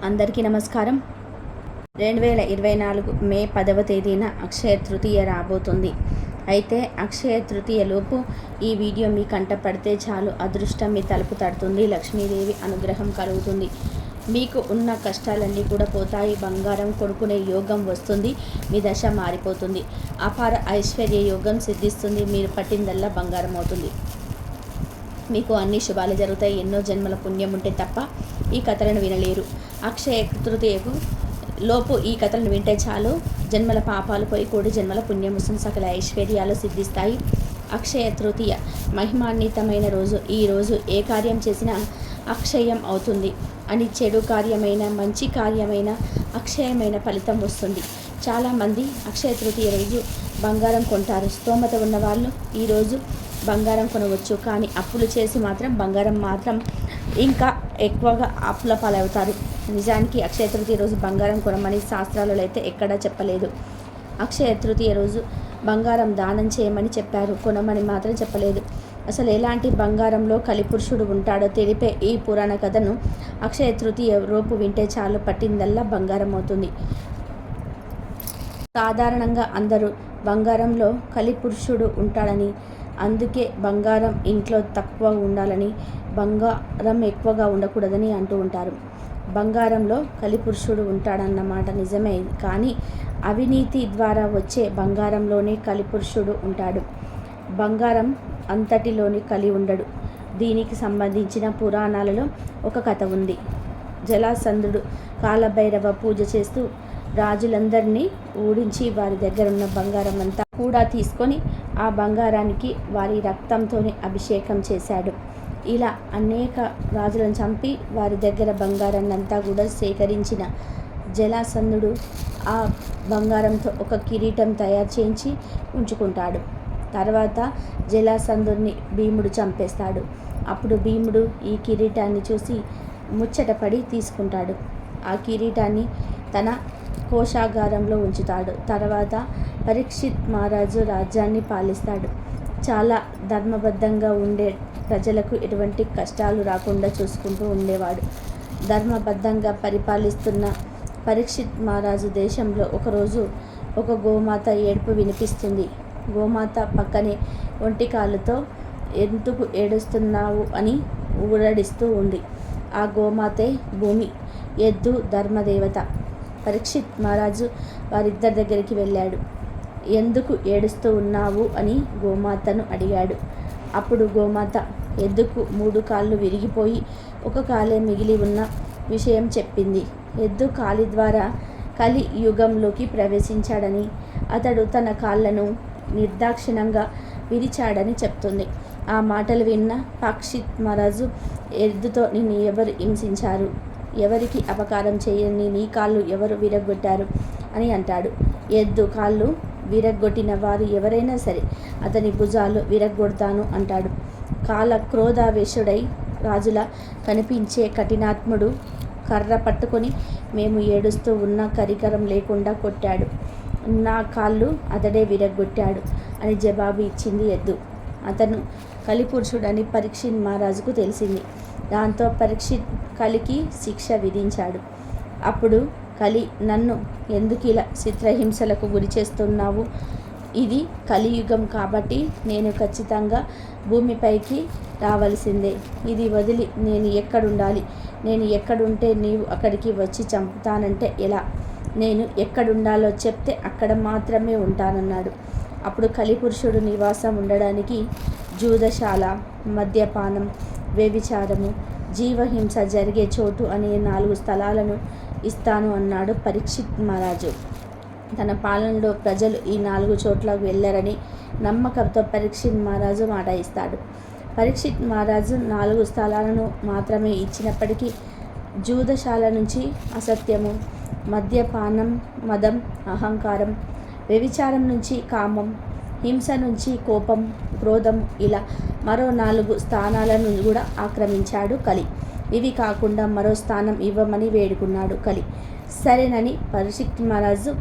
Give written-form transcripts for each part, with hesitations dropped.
అందరికీ నమస్కారం. 2024 మే 10వ తేదీన అక్షయ తృతీయ రాబోతుంది. అయితే అక్షయ తృతీయలోపు ఈ వీడియో మీ కంట పడితే చాలు, అదృష్టం మీ తలుపు తడుతుంది, లక్ష్మీదేవి అనుగ్రహం కలుగుతుంది. మీకు ఉన్న కష్టాలన్నీ కూడా పోతాయి, బంగారం కొనుక్కునే యోగం వస్తుంది, మీ దశ మారిపోతుంది, అపార ఐశ్వర్య యోగం సిద్ధిస్తుంది, మీరు పట్టిందల్లా బంగారం అవుతుంది, మీకు అన్ని శుభాలు జరుగుతాయి. ఎన్నో జన్మల పుణ్యం ఉంటే తప్ప ఈ కథలను వినలేరు. అక్షయ తృతీయకు లోపు ఈ కథలను వింటే చాలు, జన్మల పాపాలు పోయి కోడి జన్మల పుణ్యం వస్తుంది, సకల ఐశ్వర్యాలు సిద్ధిస్తాయి. అక్షయ తృతీయ మహిమాన్వితమైన రోజు. ఈ రోజు ఏ కార్యం చేసినా అక్షయం అవుతుంది అని, చెడు కార్యమైన మంచి కార్యమైన అక్షయమైన ఫలితం వస్తుంది. చాలామంది అక్షయ తృతీయ రోజు బంగారం కొంటారు. స్తోమత ఉన్నవాళ్ళు ఈరోజు బంగారం కొనవచ్చు, కానీ అప్పులు చేసి మాత్రం బంగారం మాత్రం ఇంకా ఎక్కువగా అప్పుల పాలవుతారు. నిజానికి అక్షయ తృతీయ రోజు బంగారం కొనమని శాస్త్రాలలో అయితే ఎక్కడా చెప్పలేదు. అక్షయ తృతీయ రోజు బంగారం దానం చేయమని చెప్పారు, కొనమని మాత్రం చెప్పలేదు. అసలు ఎలాంటి బంగారంలో కలిపురుషుడు ఉంటాడో తెలిపే ఈ పురాణ కథను అక్షయ తృతీయ రూపు వింటే చాలు, పట్టిందల్లా బంగారం అవుతుంది. సాధారణంగా అందరూ బంగారంలో కలిపురుషుడు ఉంటాడని, అందుకే బంగారం ఇంట్లో తక్కువ ఉండాలని, బంగారం ఎక్కువగా ఉండకూడదని అంటూ ఉంటారు. బంగారంలో కలిపురుషుడు ఉంటాడన్నమాట నిజమే, కానీ అవినీతి ద్వారా వచ్చే బంగారంలోనే కలిపురుషుడు ఉంటాడు. బంగారం అంతటిలోని కలి ఉండడు. దీనికి సంబంధించిన పురాణాలలో ఒక కథ ఉంది. జలాసంధుడు కాలభైరవ పూజ చేస్తూ రాజులందరినీ ఊడించి వారి దగ్గర ఉన్న బంగారం అంతా కూడా తీసుకొని ఆ బంగారానికి వారి రక్తంతోనే అభిషేకం చేశాడు. ఇలా అనేక రాజులను చంపి వారి దగ్గర బంగారాన్ని అంతా కూడా సేకరించిన జలాసంధుడు ఆ బంగారంతో ఒక కిరీటం తయారు చేయించి ఉంచుకుంటాడు. తర్వాత జలాసంధుడిని భీముడు చంపేస్తాడు. అప్పుడు భీముడు ఈ కిరీటాన్ని చూసి ముచ్చటపడి తీసుకుంటాడు. ఆ కిరీటాన్ని తన కోశాగారంలో ఉంచుతాడు. తర్వాత పరీక్షిత్ మహారాజు రాజ్యాన్ని పాలిస్తాడు. చాలా ధర్మబద్ధంగా ఉండే ప్రజలకు ఎటువంటి కష్టాలు రాకుండా చూసుకుంటూ ఉండేవాడు. ధర్మబద్ధంగా పరిపాలిస్తున్న పరీక్షిత్ మహారాజు దేశంలో ఒకరోజు ఒక గోమాత ఏడుపు వినిపిస్తుంది. గోమాత పక్కనే ఒంటికాలుతో ఎందుకు ఏడుస్తున్నావు అని ఊరడిస్తూ ఉంది. ఆ గోమాతే భూమి, ఎద్దు ధర్మదేవత. పరీక్షిత్ మహారాజు వారిద్దరి దగ్గరికి వెళ్ళాడు. ఎందుకు ఏడుస్తూ ఉన్నావు అని గోమాతను అడిగాడు. అప్పుడు గోమాత ఎద్దుకు 3 కాళ్ళు విరిగిపోయి ఒక కాలే మిగిలి ఉన్న విషయం చెప్పింది. ఎద్దు కాలి ద్వారా కలి యుగంలోకి ప్రవేశించాడని, అతడు తన కాళ్ళను నిర్దాక్షిణంగా విరిచాడని చెప్తుంది. ఆ మాటలు విన్న పరీక్షిత్ మహారాజు, ఎద్దుతో నిన్ను ఎవరు హింసించారు, ఎవరికి అపకారం చేయని నీ కాళ్ళు ఎవరు విరగొట్టారు అని అంటాడు. ఎద్దు కాళ్ళు విరగొట్టిన వారు ఎవరైనా సరే అతని భుజాలు విరగొడతాను అంటాడు. కాల క్రోధావేశుడై రాజులా కనిపించే కఠినాత్ముడు కర్ర పట్టుకొని మేము ఏడుస్తూ ఉన్న కరికరం లేకుండా కొట్టాడు. నా కాళ్ళు అతడే విరగొట్టాడు అని జవాబు ఇచ్చింది ఎద్దు. అతను కలిపురుషుడని పరీక్షిత్ మహారాజుకు తెలిసింది. దాంతో పరీక్షిత్ కలికి శిక్ష విధించాడు. అప్పుడు కలి, నన్ను ఎందుకు ఇలా చిత్రహింసలకు గురి చేస్తున్నావు? ఇది కలియుగం కాబట్టి నేను ఖచ్చితంగా భూమిపైకి రావలసిందే. ఇది వదిలి నేను ఎక్కడుండాలి? నేను ఎక్కడుంటే నీవు అక్కడికి వచ్చి చంపుతానంటే ఎలా? నేను ఎక్కడుండాలో చెప్తే అక్కడ మాత్రమే ఉంటానన్నాడు. అప్పుడు కలిపురుషుడు నివాసం ఉండడానికి జూదశాల, మద్యపానం, వ్యభిచారము, జీవహింస జరిగే చోటు అనే 4 స్థలాలను ఇస్తాను అన్నాడు పరీక్షిత్ మహారాజు. తన పాలనలో ప్రజలు ఈ 4 చోట్లకు వెళ్ళరని నమ్మకంతో పరీక్షిత్ మహారాజు మాట ఇస్తాడు. పరీక్షిత్ మహారాజు 4 స్థలాలను మాత్రమే ఇచ్చినప్పటికీ జూదశాల నుంచి అసత్యము, మద్యపానం, మదం, అహంకారం, వ్యభిచారం నుంచి కామం, హింస నుంచి కోపం, క్రోధం, ఇలా మరో 4 స్థానాలను కూడా ఆక్రమించాడు కలి. ఇవి కాకుండా మరో స్థానం ఇవ్వమని వేడుకున్నాడు కలి. సరేనని పరీక్షిత్ మహారాజు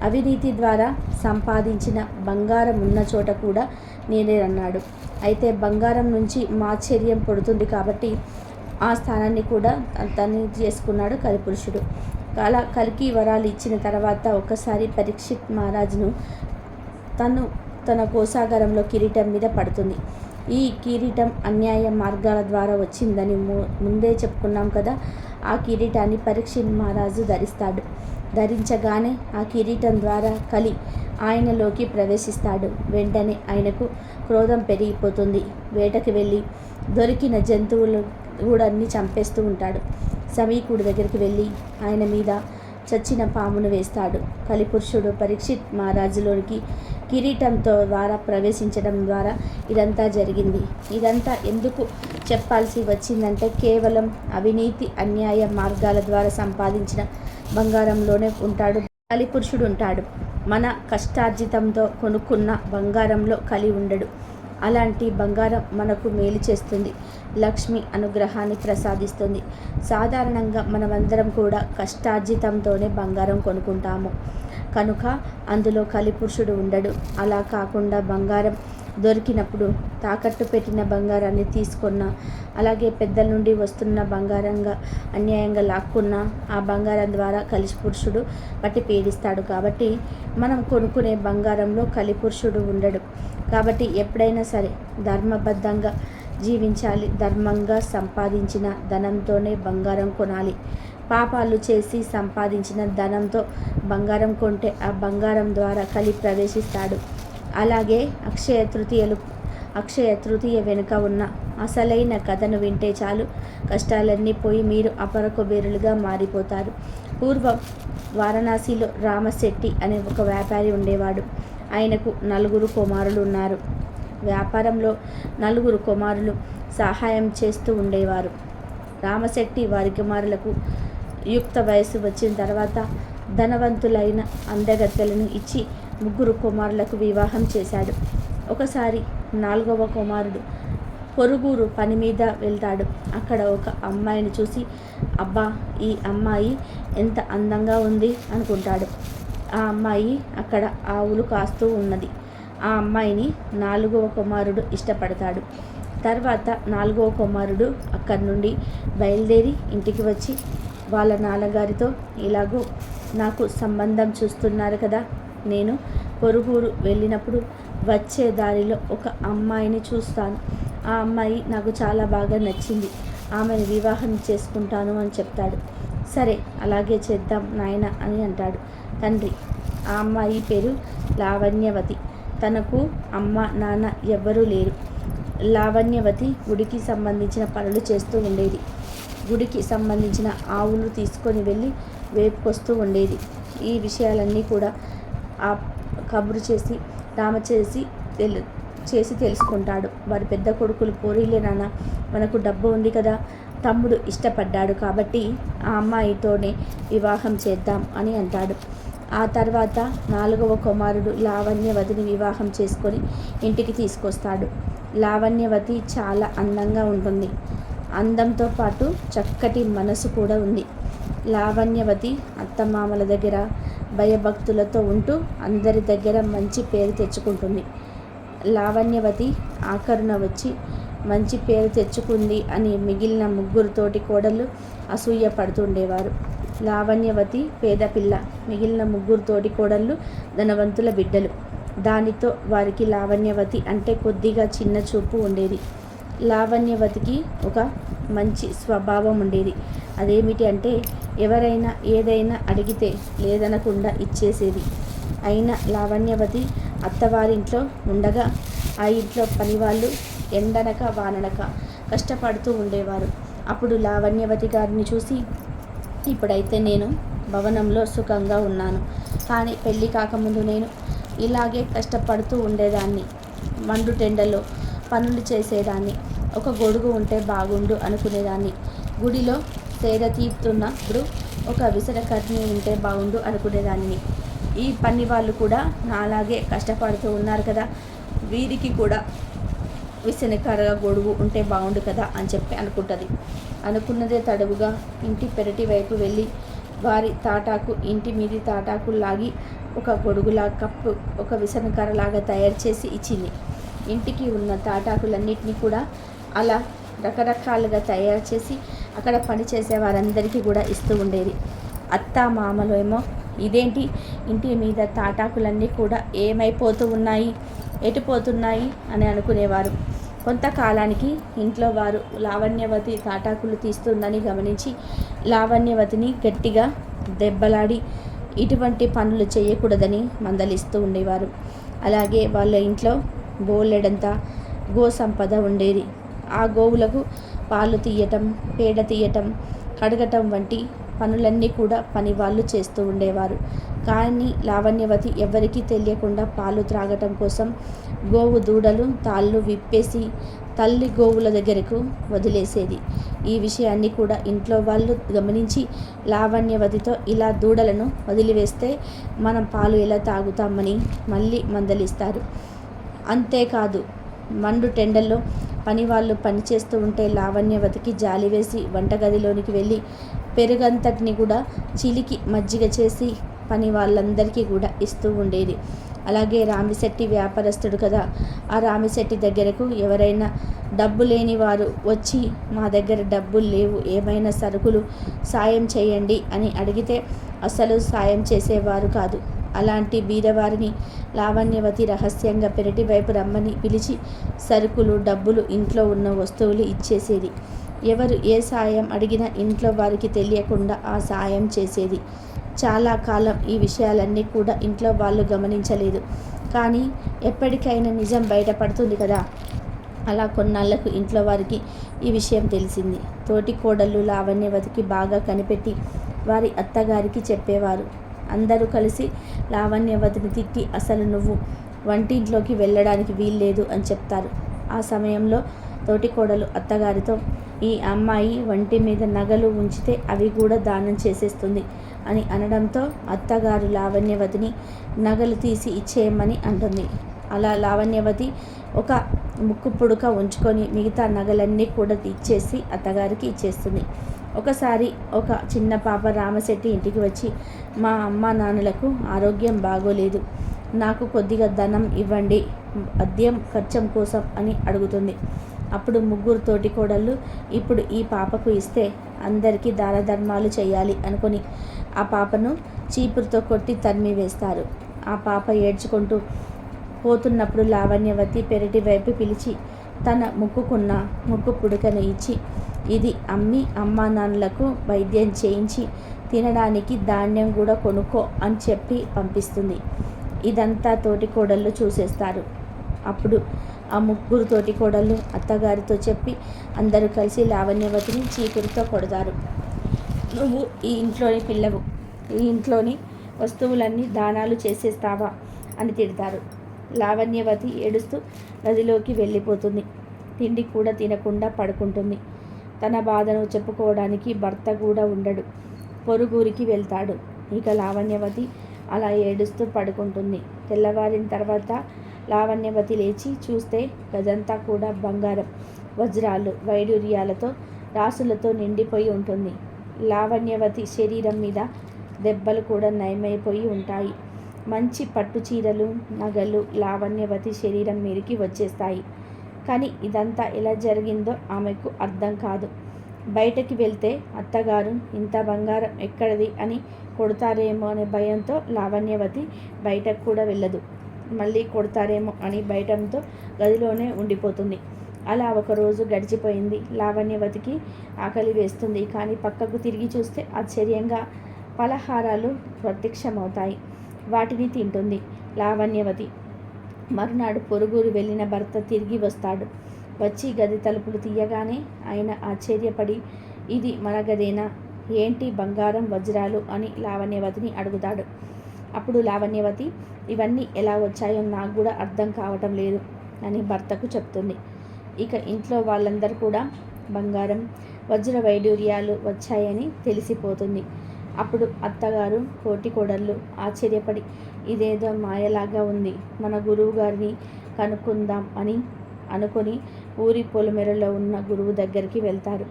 అవినీతి ద్వారా సంపాదించిన బంగారం ఉన్న చోట కూడా నేనేనన్నాడు. అయితే బంగారం నుంచి మాత్సర్యం పడుతుంది కాబట్టి ఆ స్థానాన్ని కూడా తను చేసుకున్నాడు కలిపురుషుడు. అలా కలికి వరాలు ఇచ్చిన తర్వాత ఒకసారి పరీక్షిత్ మహారాజును తన కోశాగారంలో కిరీటం మీద పడుతుంది. ఈ కిరీటం అన్యాయ మార్గాల ద్వారా వచ్చిందని ముందే చెప్పుకున్నాం కదా. ఆ కిరీటాన్ని పరీక్షిత్ మహారాజు ధరిస్తాడు. ధరించగానే ఆ కిరీటం ద్వారా కలి ఆయనలోకి ప్రవేశిస్తాడు. వెంటనే ఆయనకు క్రోధం పెరిగిపోతుంది. వేటకి వెళ్ళి దొరికిన జంతువులు కూడా అన్నీ చంపేస్తూ ఉంటాడు. సమీకుడి దగ్గరికి వెళ్ళి ఆయన మీద చచ్చిన పామును వేస్తాడు. కలిపురుషుడు పరీక్షిత్ మహారాజులోనికి కిరీటంతో ద్వారా ప్రవేశించడం ద్వారా ఇదంతా జరిగింది. ఇదంతా ఎందుకు చెప్పాల్సి వచ్చిందంటే కేవలం అవినీతి అన్యాయ మార్గాల ద్వారా సంపాదించిన బంగారంలోనే కలిపురుషుడు ఉంటాడు. మన కష్టార్జితంతో కొనుక్కున్న బంగారంలో కలి ఉండడు. అలాంటి బంగారం మనకు మేలు చేస్తుంది, లక్ష్మి అనుగ్రహాన్ని ప్రసాదిస్తుంది. సాధారణంగా మనమందరం కూడా కష్టార్జితంతోనే బంగారం కొనుక్కుంటాము కనుక అందులో కలిపురుషుడు ఉండడు. అలా కాకుండా బంగారం దొరికినప్పుడు తాకట్టు పెట్టిన బంగారాన్ని తీసుకున్న, అలాగే పెద్దల నుండి వస్తున్న బంగారంగా అన్యాయంగా లాక్కున్న ఆ బంగారం ద్వారా కలిపురుషుడు పట్టి పీడిస్తాడు. కాబట్టి మనం కొనుక్కునే బంగారంలో కలిపురుషుడు ఉండడు. కాబట్టి ఎప్పుడైనా సరే ధర్మబద్ధంగా జీవించాలి. ధర్మంగా సంపాదించిన ధనంతోనే బంగారం కొనాలి. పాపాలు చేసి సంపాదించిన ధనంతో బంగారం కొంటే ఆ బంగారం ద్వారా కలి ప్రవేశిస్తాడు. అలాగే అక్షయ తృతీయ వెనుక ఉన్న అసలైన కథను వింటే చాలు, కష్టాలన్నీ పోయి మీరు అపర కుబేరులుగా మారిపోతారు. పూర్వం వారణాసిలో రామశెట్టి అనే ఒక వ్యాపారి ఉండేవాడు. ఆయనకు 4 కుమారులు ఉన్నారు. వ్యాపారంలో 4 కుమారులు సహాయం చేస్తూ ఉండేవారు. రామశెట్టి వారి కుమారులకు యుక్త వయసు వచ్చిన తర్వాత ధనవంతులైన అందగత్తెలను ఇచ్చి 3 కుమారులకు వివాహం చేశాడు. ఒకసారి 4వ కుమారుడు పొరుగురు పని మీద వెళ్తాడు. అక్కడ ఒక అమ్మాయిని చూసి, అబ్బా ఈ అమ్మాయి ఎంత అందంగా ఉంది అనుకుంటాడు. ఆ అమ్మాయి అక్కడ ఆవులు కాస్తూ ఉన్నది. ఆ అమ్మాయిని 4వ కుమారుడు ఇష్టపడతాడు. తర్వాత 4వ కుమారుడు అక్కడి నుండి బయలుదేరి ఇంటికి వచ్చి వాళ్ళ నాన్నగారితో, ఇలాగో నాకు సంబంధం చూస్తున్నారు కదా, నేను పొరుగురు వెళ్ళినప్పుడు వచ్చే దారిలో ఒక అమ్మాయిని చూస్తాను. ఆ అమ్మాయి నాకు చాలా బాగా నచ్చింది. ఆమెను వివాహం చేసుకుంటాను అని చెప్తాడు. సరే అలాగే చేద్దాం నాయన అని అంటాడు తండ్రి. ఆ అమ్మాయి పేరు లావణ్యవతి. తనకు అమ్మ నాన్న ఎవ్వరూ లేరు. లావణ్యవతి గుడికి సంబంధించిన పనులు చేస్తూ ఉండేది. గుడికి సంబంధించిన ఆవులు తీసుకొని వెళ్ళి వేపుకొస్తూ ఉండేది. ఈ విషయాలన్నీ కూడా ఆ కబురు చేసి తెలుసుకుంటాడు. వారి పెద్ద కొడుకులు, పోరీలే నాన్న, మనకు డబ్బు ఉంది కదా, తమ్ముడు ఇష్టపడ్డాడు కాబట్టి ఆ అమ్మాయితోనే వివాహం చేద్దాం అని అంటాడు. ఆ తర్వాత 4వ కుమారుడు లావణ్యవతిని వివాహం చేసుకొని ఇంటికి తీసుకొస్తాడు. లావణ్యవతి చాలా అందంగా ఉంటుంది. అందంతో పాటు చక్కటి మనసు కూడా ఉంది. లావణ్యవతి అత్తమామల దగ్గర భయభక్తులతో ఉంటూ అందరి దగ్గర మంచి పేరు తెచ్చుకుంటుంది. లావణ్యవతి ఆఖరున వచ్చి మంచి పేరు తెచ్చుకుంది అని మిగిలిన 3 తోటి కోడళ్ళు అసూయ పడుతుండేవారు. లావణ్యవతి పేదపిల్ల, మిగిలిన 3 తోటి కోడళ్ళు ధనవంతుల బిడ్డలు. దానితో వారికి లావణ్యవతి అంటే కొద్దిగా చిన్న చూపు ఉండేది. లావణ్యవతికి ఒక మంచి స్వభావం ఉండేది. అదేమిటి అంటే ఎవరైనా ఏదైనా అడిగితే లేదనకుండా ఇచ్చేసేది. అయినా లావణ్యవతి అత్తవారింట్లో ఉండగా ఆ ఇంట్లో పనివాళ్ళు ఎండనక వాననక కష్టపడుతూ ఉండేవారు. అప్పుడు లావణ్యవతి గారిని చూసి, ఇప్పుడైతే నేను భవనంలో సుఖంగా ఉన్నాను, కానీ పెళ్ళి కాకముందు నేను ఇలాగే కష్టపడుతూ ఉండేదాన్ని. మండుటెండలో పనులు చేసేదాన్ని. ఒక గొడుగు ఉంటే బాగుండు అనుకునేదాన్ని. గుడిలో సేద తీరుతున్నప్పుడు ఒక విసనకర్ణి ఉంటే బాగుండు అనుకునేదాన్ని. ఈ పని వాళ్ళు కూడా నాలాగే కష్టపడుతూ ఉన్నారు కదా, వీరికి కూడా విసనకర్ర గొడుగు ఉంటే బాగుండు కదా అని చెప్పి అనుకుంటుంది. అనుకున్నదే తడవుగా ఇంటి పెరటి వైపు వెళ్ళి వారి తాటాకు, ఇంటి మీది తాటాకు లాగి ఒక గొడుగులా కప్పు, ఒక విసనకర్రలాగా తయారు చేసి ఇచ్చింది. ఇంటికి ఉన్న తాటాకులన్నిటినీ కూడా అలా రకరకాలుగా తయారు చేసి అక్కడ పనిచేసే వారందరికీ కూడా ఇస్తూ ఉండేది. అత్త మామలు ఏమో ఇదేంటి ఇంటి మీద తాటాకులన్నీ కూడా ఏమైపోతూ ఉన్నాయి, ఎటుపోతున్నాయి అని అనుకునేవారు. కొంతకాలానికి ఇంట్లో వారు లావణ్యవతి తాటాకులు తీస్తుందని గమనించి లావణ్యవతిని గట్టిగా దెబ్బలాడి ఇటువంటి పనులు చేయకూడదని మందలిస్తూ ఉండేవారు. అలాగే వాళ్ళ ఇంట్లో బోలెడంత గో సంపద ఉండేది. ఆ గోవులకు పాలు తీయటం, పేడ తీయటం, కడగటం వంటి పనులన్నీ కూడా పని వాళ్ళు చేస్తూ ఉండేవారు. కానీ లావణ్యవతి ఎవరికీ తెలియకుండా పాలు త్రాగటం కోసం గోవు దూడలు తాళ్ళు విప్పేసి తల్లి గోవుల దగ్గరకు వదిలేసేది. ఈ విషయాన్ని కూడా ఇంట్లో వాళ్ళు గమనించి లావణ్యవతితో ఇలా దూడలను వదిలివేస్తే మనం పాలు ఎలా తాగుతామని మళ్ళీ మందలిస్తారు. అంతేకాదు, మండు టెండల్లో పనివాళ్ళు పనిచేస్తూ ఉంటే లావణ్యవతికి జాలి వేసి వంటగదిలోనికి వెళ్ళి పెరుగంతటిని కూడా చిలికి మజ్జిగ చేసి పని వాళ్ళందరికీ కూడా ఇస్తూ ఉండేది. అలాగే రామిశెట్టి వ్యాపారస్తుడు కదా, ఆ రామిశెట్టి దగ్గరకు ఎవరైనా డబ్బు లేని వారు వచ్చి మా దగ్గర డబ్బులు లేవు, ఏమైనా సరుకులు సాయం చేయండి అని అడిగితే అసలు సాయం చేసేవారు కాదు. అలాంటి బీదవారిని లావణ్యవతి రహస్యంగా పెరటి వైపు రమ్మని పిలిచి సరుకులు, డబ్బులు, ఇంట్లో ఉన్న వస్తువులు ఇచ్చేసేది. ఎవరు ఏ సాయం అడిగినా ఇంట్లో వారికి తెలియకుండా ఆ సాయం చేసేది. చాలా కాలం ఈ విషయాలన్నీ కూడా ఇంట్లో వాళ్ళు గమనించలేదు. కానీ ఎప్పటికైనా నిజం బయటపడుతుంది కదా. అలా కొన్నాళ్లకు ఇంట్లో వారికి ఈ విషయం తెలిసింది. తోటి కోడళ్ళు లావణ్యవతికి బాగా కనిపెట్టి వారి అత్తగారికి చెప్పేవారు. అందరూ కలిసి లావణ్యవతిని తిట్టి అసలు నువ్వు వంటింట్లోకి వెళ్ళడానికి వీల్లేదు అని చెప్తారు. ఆ సమయంలో తోటి కోడలు అత్తగారితో ఈ అమ్మాయి వంటి మీద నగలు ఉంచితే అవి కూడా దానం చేసేస్తుంది అని అనడంతో అత్తగారు లావణ్యవతిని నగలు తీసి ఇచ్చేయమని అంటుంది. అలా లావణ్యవతి ఒక ముక్కు పుడక ఉంచుకొని మిగతా నగలన్నీ కూడా ఇచ్చేసి అత్తగారికి ఇచ్చేస్తుంది. ఒకసారి ఒక చిన్న పాప రామశెట్టి ఇంటికి వచ్చి మా అమ్మ నాన్నలకు ఆరోగ్యం బాగోలేదు, నాకు కొద్దిగా ధనం ఇవ్వండి అద్దెం ఖర్చం కోసం అని అడుగుతుంది. అప్పుడు ముగ్గురు తోటి కోడళ్ళు ఇప్పుడు ఈ పాపకు ఇస్తే అందరికీ దాన ధర్మాలు చేయాలి అనుకొని ఆ పాపను చీపురుతో కొట్టి తరిమి వేస్తారు. ఆ పాప ఏడ్చుకుంటూ పోతున్నప్పుడు లావణ్యవతి పెరటి వైపు పిలిచి తన ముక్కుకున్న ముక్కు పుడకను ఇచ్చి ఇది అమ్మి అమ్మా నాన్నలకు వైద్యం చేయించి తినడానికి ధాన్యం కూడా కొనుక్కో అని చెప్పి పంపిస్తుంది. ఇదంతా తోటి కోడళ్ళు చూసేస్తారు. అప్పుడు ఆ ముగ్గురు తోటి కోడళ్ళు అత్తగారితో చెప్పి అందరూ కలిసి లావణ్యవతిని చీపురుతో కొడతారు. నువ్వు ఈ ఇంట్లోని పిల్లవు, ఈ ఇంట్లోని వస్తువులన్నీ దానాలు చేసేస్తావా అని తిడతారు. లావణ్యవతి ఏడుస్తూ గదిలోకి వెళ్ళిపోతుంది. తిండి కూడా తినకుండా పడుకుంటుంది. తన బాధను చెప్పుకోవడానికి భర్త కూడా ఉండడు. పొరుగురికి వెళ్తాడు. ఇక లావణ్యవతి అలా ఏడుస్తూ పడుకుంటుంది. తెల్లవారిన తర్వాత లావణ్యవతి లేచి చూస్తే గదంతా కూడా బంగారం, వజ్రాలు, వైడూర్యాలతో, రాసులతో నిండిపోయి ఉంటుంది. లావణ్యవతి శరీరం మీద దెబ్బలు కూడా నయమైపోయి ఉంటాయి. మంచి పట్టు చీరలు, నగలు లావణ్యవతి శరీరం మీదకి వచ్చేస్తాయి. కానీ ఇదంతా ఎలా జరిగిందో ఆమెకు అర్థం కాదు. బయటకి వెళ్తే అత్తగారు ఇంత బంగారం ఎక్కడిది అని కొడతారేమో అనే భయంతో లావణ్యవతి బయటకు కూడా వెళ్ళదు. మళ్ళీ కొడతారేమో అని భయంతో గదిలోనే ఉండిపోతుంది. అలా ఒకరోజు గడిచిపోయింది. లావణ్యవతికి ఆకలి వేస్తుంది. కానీ పక్కకు తిరిగి చూస్తే ఆశ్చర్యంగా పలహారాలు ప్రత్యక్షమవుతాయి. వాటిని తింటుంది లావణ్యవతి. మరునాడు పొరుగురు వెళ్ళిన భర్త తిరిగి వస్తాడు. వచ్చి గది తలుపులు తీయగానే ఆయన ఆశ్చర్యపడి ఇది మన గదేనా, ఏంటి బంగారం, వజ్రాలు అని లావణ్యవతిని అడుగుతాడు. అప్పుడు లావణ్యవతి ఇవన్నీ ఎలా వచ్చాయో నాకు కూడా అర్థం కావటం లేదు అని భర్తకు చెప్తుంది. ఇక ఇంట్లో వాళ్ళందరూ కూడా బంగారం, వజ్ర వైడూర్యాలు వచ్చాయని తెలిసిపోతుంది. అప్పుడు అత్తగారు, తోటి కోడళ్ళు ఆశ్చర్యపడి ఇదేదో మాయలాగా ఉంది, మన గురువు గారిని కనుక్కుందాం అని అనుకొని ఊరి పొలిమేరలో ఉన్న గురువు దగ్గరికి వెళ్తారు.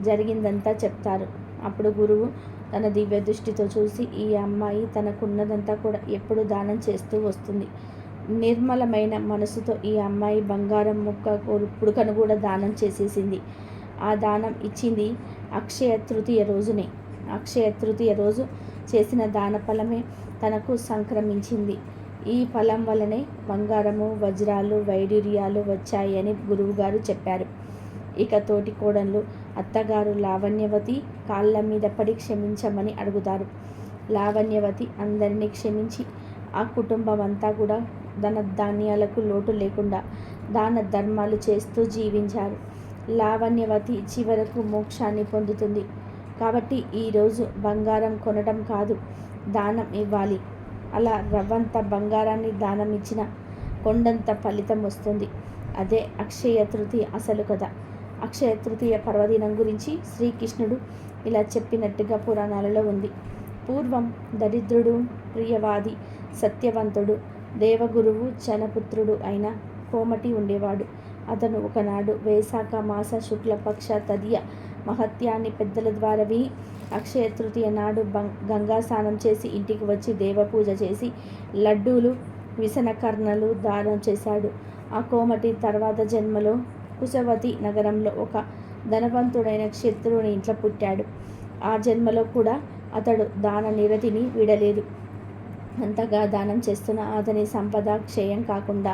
జరిగిందంతా చెప్తారు. అప్పుడు గురువు తన దివ్య దృష్టితో చూసి ఈ అమ్మాయి తనకున్నదంతా కూడా ఎప్పుడు దానం చేస్తూ వస్తుంది. నిర్మలమైన మనసుతో ఈ అమ్మాయి బంగారం ముక్క పుడకను కూడా దానం చేసేసింది. ఆ దానం ఇచ్చింది అక్షయ తృతీయ రోజునే. అక్షయ తృతీయ రోజు చేసిన దాన ఫలమే తనకు సంక్రమించింది. ఈ ఫలం వల్లనే బంగారము, వజ్రాలు, వైడూర్యాలు వచ్చాయి అని గురువుగారు చెప్పారు. ఇక తోటి కోడళ్ళు అత్తగారు లావణ్యవతి కాళ్ళ మీద పడి క్షమించమని అడుగుతారు. లావణ్యవతి అందరినీ క్షమించి ఆ కుటుంబం అంతా కూడా ధనధాన్యాలకు లోటు లేకుండా దాన ధర్మాలు చేస్తూ జీవించారు. లావణ్యవతి చివరకు మోక్షాన్ని పొందుతుంది. కాబట్టి ఈరోజు బంగారం కొనడం కాదు, దానం ఇవ్వాలి. అలా రవ్వంత బంగారాన్ని దానం ఇచ్చిన కొండంత ఫలితం వస్తుంది. అదే అక్షయ తృతీయ అసలు కథ. అక్షయ తృతీయ పర్వదినం గురించి శ్రీకృష్ణుడు ఇలా చెప్పినట్టుగా పురాణాలలో ఉంది. పూర్వం దరిద్రుడు, ప్రియవాది, సత్యవంతుడు, దేవగురువు జనపుత్రుడు అయిన కోమటి ఉండేవాడు. అతను ఒకనాడు వైశాఖ మాస శుక్లపక్ష తదియ మహత్యాన్ని పెద్దల ద్వారా విని అక్షయ తృతీయ నాడు గంగా స్నానం చేసి ఇంటికి వచ్చి దేవపూజ చేసి లడ్డూలు, విసనకర్ణలు దానం చేశాడు. ఆ కోమటి తర్వాత జన్మలో కుశవతి నగరంలో ఒక ధనవంతుడైన క్షత్రుని ఇంట్లో పుట్టాడు. ఆ జన్మలో కూడా అతడు దాన నిరతిని వీడలేదు. అంతగా దానం చేస్తున్న అతని సంపద క్షయం కాకుండా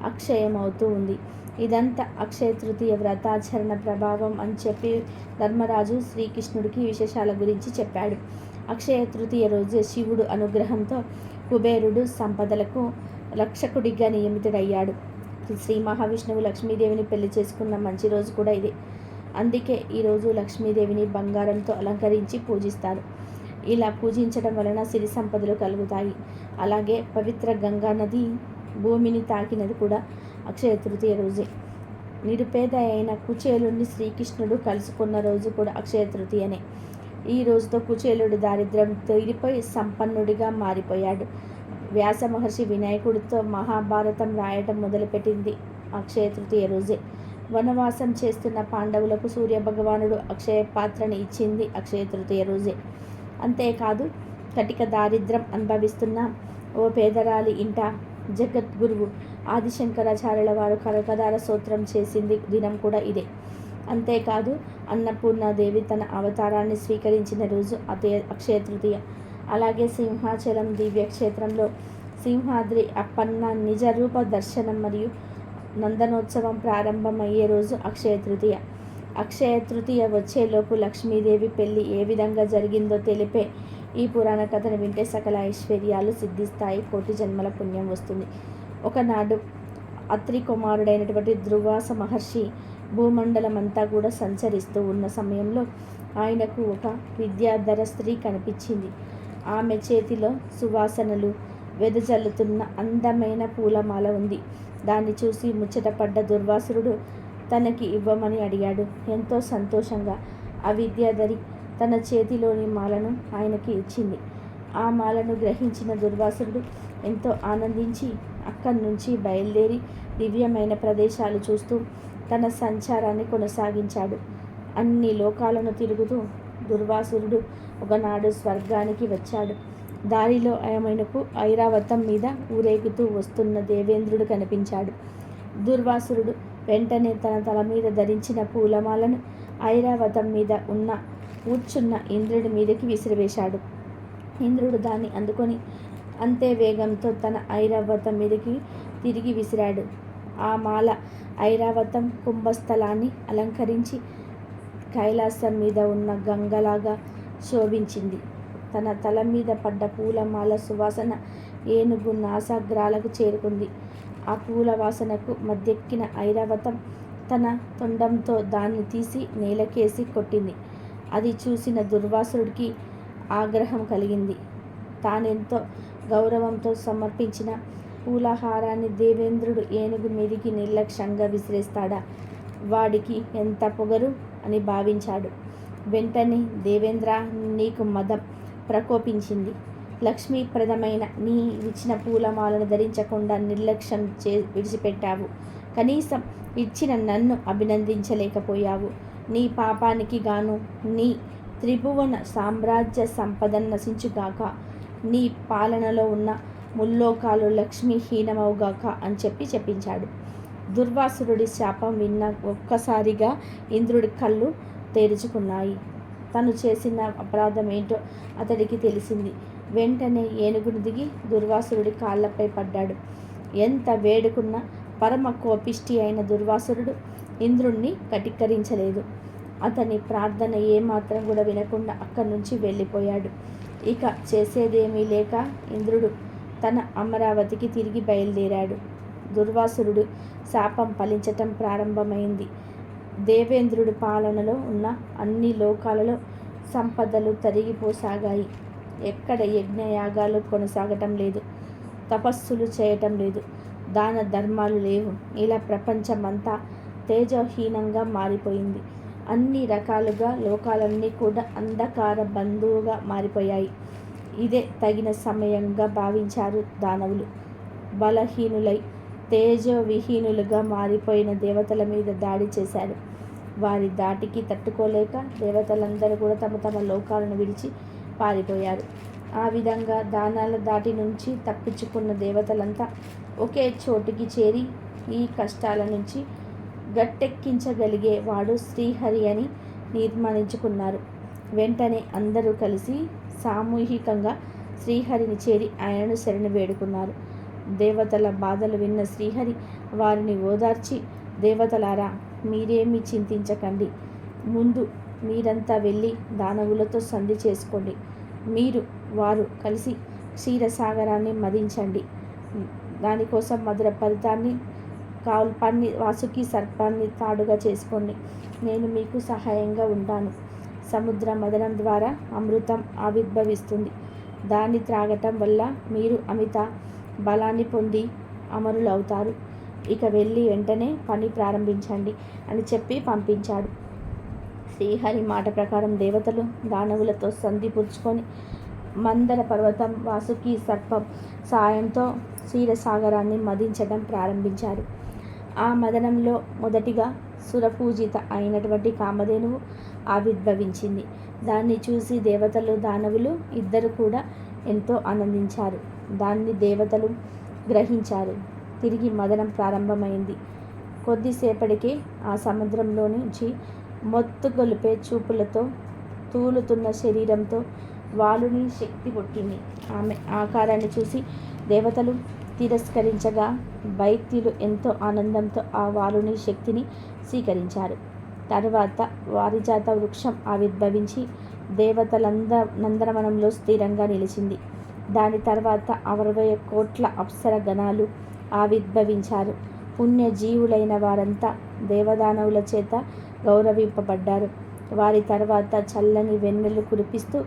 అక్షయం అవుతూ ఉంది. ఇదంతా అక్షయ తృతీయ వ్రతాచరణ ప్రభావం అని చెప్పి ధర్మరాజు శ్రీకృష్ణుడికి విశేషాల గురించి చెప్పాడు. అక్షయ తృతీయ రోజు శివుడు అనుగ్రహంతో కుబేరుడు సంపదలకు రక్షకుడిగా నియమితుడయ్యాడు. శ్రీ మహావిష్ణువు లక్ష్మీదేవిని పెళ్లి చేసుకున్న మంచి రోజు కూడా ఇదే. అందుకే ఈరోజు లక్ష్మీదేవిని బంగారంతో అలంకరించి పూజిస్తారు. ఇలా పూజించడం వలన సిరి సంపదలు కలుగుతాయి. అలాగే పవిత్ర గంగా నది భూమిని తాకినది కూడా అక్షయ తృతీయ రోజే. నిరుపేద అయిన కుచేలుని శ్రీకృష్ణుడు కలుసుకున్న రోజు కూడా అక్షయ తృతీయనే. ఈ రోజుతో కుచేలుడి దారిద్ర్యం తీరిపోయి సంపన్నుడిగా మారిపోయాడు. వ్యాస మహర్షి వినాయకుడితో మహాభారతం రాయటం మొదలుపెట్టింది అక్షయ తృతీయ రోజే. వనవాసం చేస్తున్న పాండవులకు సూర్యభగవానుడు అక్షయ పాత్రని ఇచ్చింది అక్షయ తృతీయ రోజే. అంతేకాదు కటిక దారిద్ర్యం అనుభవిస్తున్న ఓ పేదరాలి ఇంట జగద్గురువు ఆదిశంకరాచార్యుల వారు కనకదార స్తోత్రం చేసింది దినం కూడా ఇదే. అంతేకాదు అన్నపూర్ణాదేవి తన అవతారాన్ని స్వీకరించిన రోజు అదే అక్షయ తృతీయ. అలాగే సింహాచలం దివ్యక్షేత్రంలో సింహాద్రి అప్పన్న నిజరూప దర్శనం మరియు నందనోత్సవం ప్రారంభమయ్యే రోజు అక్షయ తృతీయ. అక్షయ తృతీయ వచ్చేలోపు లక్ష్మీదేవి పెళ్లి ఏ విధంగా జరిగిందో తెలిపే ఈ పురాణ కథను వింటే సకల ఐశ్వర్యాలు సిద్ధిస్తాయి, కోటి జన్మల పుణ్యం వస్తుంది. ఒకనాడు అత్రి కుమారుడైనటువంటి దుర్వాస మహర్షి భూమండలం అంతా కూడా సంచరిస్తూ ఉన్న సమయంలో ఆయనకు ఒక విద్యాధర స్త్రీ కనిపించింది. ఆమె చేతిలో సువాసనలు వెదజల్లుతున్న అందమైన పూలమాల ఉంది. దాన్ని చూసి ముచ్చటపడ్డ దుర్వాసురుడు తనకి ఇవ్వమని అడిగాడు. ఎంతో సంతోషంగా ఆ విద్యాధరి తన చేతిలోని మాలను ఆయనకి ఇచ్చింది. ఆ మాలను గ్రహించిన దుర్వాసురుడు ఎంతో ఆనందించి అక్కడి నుంచి బయలుదేరి దివ్యమైన ప్రదేశాలు చూస్తూ తన సంచారాన్ని కొనసాగించాడు. అన్ని లోకాలను తిరుగుతూ దుర్వాసురుడు ఒకనాడు స్వర్గానికి వచ్చాడు. దారిలో ఆయనకు ఐరావతం మీద ఊరేగుతూ వస్తున్న దేవేంద్రుడు కనిపించాడు. దుర్వాసురుడు వెంటనే తన తల మీద ధరించిన పూలమాలను ఐరావతం మీద కూర్చున్న ఇంద్రుడి మీదకి విసిరివేశాడు. ఇంద్రుడు దాన్ని అందుకొని అంతే వేగంతో తన ఐరావతం మీదకి తిరిగి విసిరాడు. ఆ మాల ఐరావతం కుంభస్థలాన్ని అలంకరించి కైలాసం మీద ఉన్న గంగలాగా శోభించింది. తన తల మీద పడ్డ పూలమాల సువాసన ఏనుగు నాసాగ్రాలకు చేరుకుంది. ఆ పూల వాసనకు మద్దెక్కిన ఐరావతం తన తొండంతో దాన్ని తీసి నేలకేసి కొట్టింది. అది చూసిన దుర్వాసుడికి ఆగ్రహం కలిగింది. తానెంతో గౌరవంతో సమర్పించిన పూలహారాన్ని దేవేంద్రుడు ఏనుగు మీదికి నిర్లక్ష్యంగా విసిరేస్తాడా, వాడికి ఎంత పొగరు అని భావించాడు. వెంటనే దేవేంద్ర, నీకు మదం ప్రకోపించింది. లక్ష్మీప్రదమైన నీ ఇచ్చిన పూలమాలను ధరించకుండా నిర్లక్ష్యం విడిచిపెట్టావు. కనీసం ఇచ్చిన నన్ను అభినందించలేకపోయావు. నీ పాపానికి గాను నీ త్రిభువన సామ్రాజ్య సంపదను నశించుగాక. నీ పాలనలో ఉన్న ముల్లోకాలు లక్ష్మీహీనమవుగాక అని చెప్పించాడు. దుర్వాసురుడి శాపం విన్న ఒక్కసారిగా ఇంద్రుడి కళ్ళు తెరుచుకున్నాయి. తను చేసిన అపరాధం ఏంటో అతడికి తెలిసింది. వెంటనే ఏనుగును దిగి దుర్వాసురుడి కాళ్ళపై పడ్డాడు. ఎంత వేడుకున్నా పరమ కోపిష్టి అయిన దుర్వాసురుడు ఇంద్రుణ్ణి కటిక్కరించలేదు. అతని ప్రార్థన ఏమాత్రం కూడా వినకుండా అక్కడి నుంచి వెళ్ళిపోయాడు. ఇక చేసేదేమీ లేక ఇంద్రుడు తన అమరావతికి తిరిగి బయలుదేరాడు. దుర్వాసురుడు శాపం ఫలించటం ప్రారంభమైంది. దేవేంద్రుడి పాలనలో ఉన్న అన్ని లోకాలలో సంపదలు తరిగిపోసాగాయి. ఎక్కడ యజ్ఞయాగాలు కొనసాగటం లేదు, తపస్సులు చేయటం లేదు, దాన ధర్మాలు లేవు. ఇలా ప్రపంచమంతా తేజోహీనంగా మారిపోయింది. అన్ని రకాలుగా లోకాలన్నీ కూడా అంధకార బంధువుగా మారిపోయాయి. ఇదే తగిన సమయంగా భావించారు దానవులు. బలహీనులై తేజోవిహీనులుగా మారిపోయిన దేవతల మీద దాడి చేశారు. వారి దాటికి తట్టుకోలేక దేవతలందరూ కూడా తమ తమ లోకాలను విడిచి పారిపోయారు. ఆ విధంగా దానాల దాటి నుంచి తప్పించుకున్న దేవతలంతా ఒకే చోటికి చేరి ఈ కష్టాల నుంచి గట్టెక్కించగలిగే వాడు శ్రీహరి అని నిర్ణయించుకున్నారు. వెంటనే అందరూ కలిసి సామూహికంగా శ్రీహరిని చేరి ఆయనను శరణు వేడుకున్నారు. దేవతల బాధలు విన్న శ్రీహరి వారిని ఓదార్చి, దేవతలారా, మీరేమీ చింతించకండి. ముందు మీరంతా వెళ్ళి దానవులతో సంధి చేసుకోండి. మీరు వారు కలిసి క్షీరసాగరాన్ని మదించండి. దానికోసం మధుర ఫలితాన్ని కాల్పాన్ని వాసుకి సర్పాన్ని తాడుగా చేసుకోండి. నేను మీకు సహాయంగా ఉంటాను. సముద్ర మదనం ద్వారా అమృతం ఆవిర్భవిస్తుంది. దాన్ని త్రాగటం వల్ల మీరు అమిత బలాన్ని పొంది అమరులవుతారు. ఇక వెళ్ళి వెంటనే పని ప్రారంభించండి అని చెప్పి పంపించాడు. శ్రీహరి మాట ప్రకారం దేవతలు దానవులతో సంధి పుచ్చుకొని మందర పర్వతం వాసుకి సర్పం సాయంతో క్షీరసాగరాన్ని మదించడం ప్రారంభించారు. ఆ మదనంలో మొదటిగా సురపూజిత అయినటువంటి కామధేనువు ఆవిర్భవించింది. దాన్ని చూసి దేవతలు దానవులు ఇద్దరు కూడా ఎంతో ఆనందించారు. దాన్ని దేవతలు గ్రహించారు. తిరిగి మదనం ప్రారంభమైంది. కొద్దిసేపటికే ఆ సముద్రంలో నుంచి మొత్తు గొలిపే చూపులతో తూలుతున్న శరీరంతో వాలుని శక్తి పుట్టింది. ఆమె ఆకారాన్ని చూసి దేవతలు తిరస్కరించగా దైత్యులు ఎంతో ఆనందంతో ఆ వాలుని శక్తిని స్వీకరించారు. తర్వాత వారిజాత వృక్షం ఆవిర్భవించి నందనవనంలో స్థిరంగా నిలిచింది. దాని తర్వాత 60 కోట్ల అప్సర గణాలు ఆవిర్భవించారు. పుణ్యజీవులైన వారంతా దేవదానవుల చేత గౌరవింపబడ్డారు. వారి తర్వాత చల్లని వెన్నెలు కురిపిస్తూ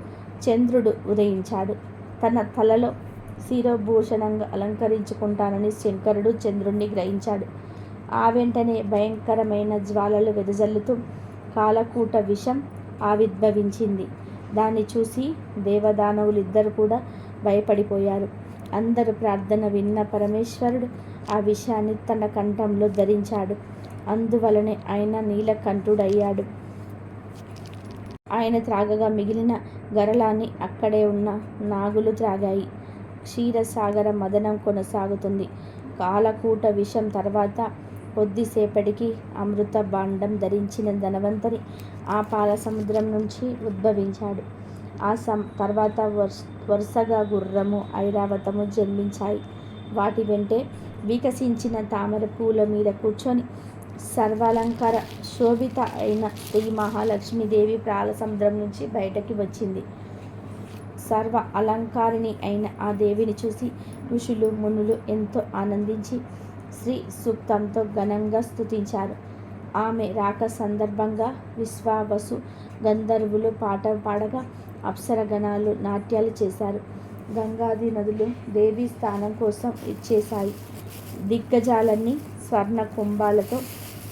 చంద్రుడు ఉదయించాడు. తన తలలో శిరోభూషణంగా అలంకరించుకుంటానని శంకరుడు చంద్రుణ్ణి గ్రహించాడు. ఆ వెంటనే భయంకరమైన జ్వాలలు వెదజల్లుతూ కాలకూట విషం ఆవిర్భవించింది. దాన్ని చూసి దేవదానవులిద్దరు కూడా భయపడిపోయారు. అందరు ప్రార్థన విన్న పరమేశ్వరుడు ఆ విషయాన్ని తన కంఠంలో ధరించాడు. అందువలనే ఆయన నీలకంఠుడయ్యాడు. ఆయన త్రాగగా మిగిలిన గరళాన్ని అక్కడే ఉన్న నాగులు త్రాగాయి. క్షీరసాగర మదనం కొనసాగుతుంది. కాలకూట విషం తర్వాత కొద్దిసేపటికి అమృత భాండం ధరించిన ధనవంతరి ఆ పాల సముద్రం నుంచి ఉద్భవించాడు. ఆ తర్వాత వరుసగా గుర్రము, ఐరావతము జన్మించాయి. వాటి వెంటే వికసించిన తామర పూల మీద కూర్చొని సర్వాలంకార శోభిత అయిన శ్రీ మహాలక్ష్మీదేవి పాల సముద్రం నుంచి బయటకి వచ్చింది. సర్వ అలంకారిణి అయిన ఆ దేవిని చూసి ఋషులు మునులు ఎంతో ఆనందించి శ్రీ సూక్తంతో ఘనంగా స్తుతించారు. ఆమె రాక సందర్భంగా విశ్వావసు గంధర్వులు పాట పాడగా అప్సరగణాలు నాట్యాలు చేశారు. గంగాది నదులు దేవి స్థానం కోసం ఇచ్చేశాయి. దిగ్గజాలన్నీ స్వర్ణ కుంభాలతో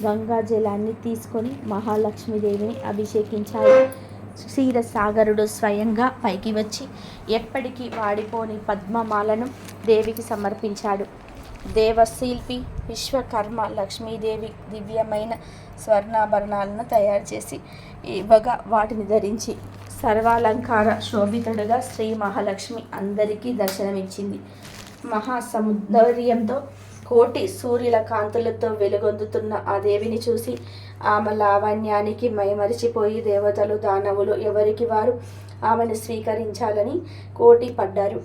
గంగా జలాన్ని తీసుకొని మహాలక్ష్మీదేవిని అభిషేకించాయి. క్షీరసాగరుడు స్వయంగా పైకి వచ్చి ఎప్పటికీ వాడిపోని పద్మమాలను దేవికి సమర్పించాడు. దేవశిల్పి విశ్వకర్మ లక్ష్మీదేవి దివ్యమైన స్వర్ణాభరణాలను తయారు చేసి ఇవ్వగా వాటిని ధరించి సర్వాలంకార శోభితుడుగా శ్రీ మహాలక్ష్మి అందరికీ దర్శనమిచ్చింది. మహాసౌందర్యంతో కోటి సూర్యుల కాంతులతో వెలుగొందుతున్న ఆ దేవిని చూసి ఆమె లావణ్యానికి మైమరిచిపోయి దేవతలు దానవులు ఎవరికి వారు ఆమెను స్వీకరించాలని కోటి పడ్డారు.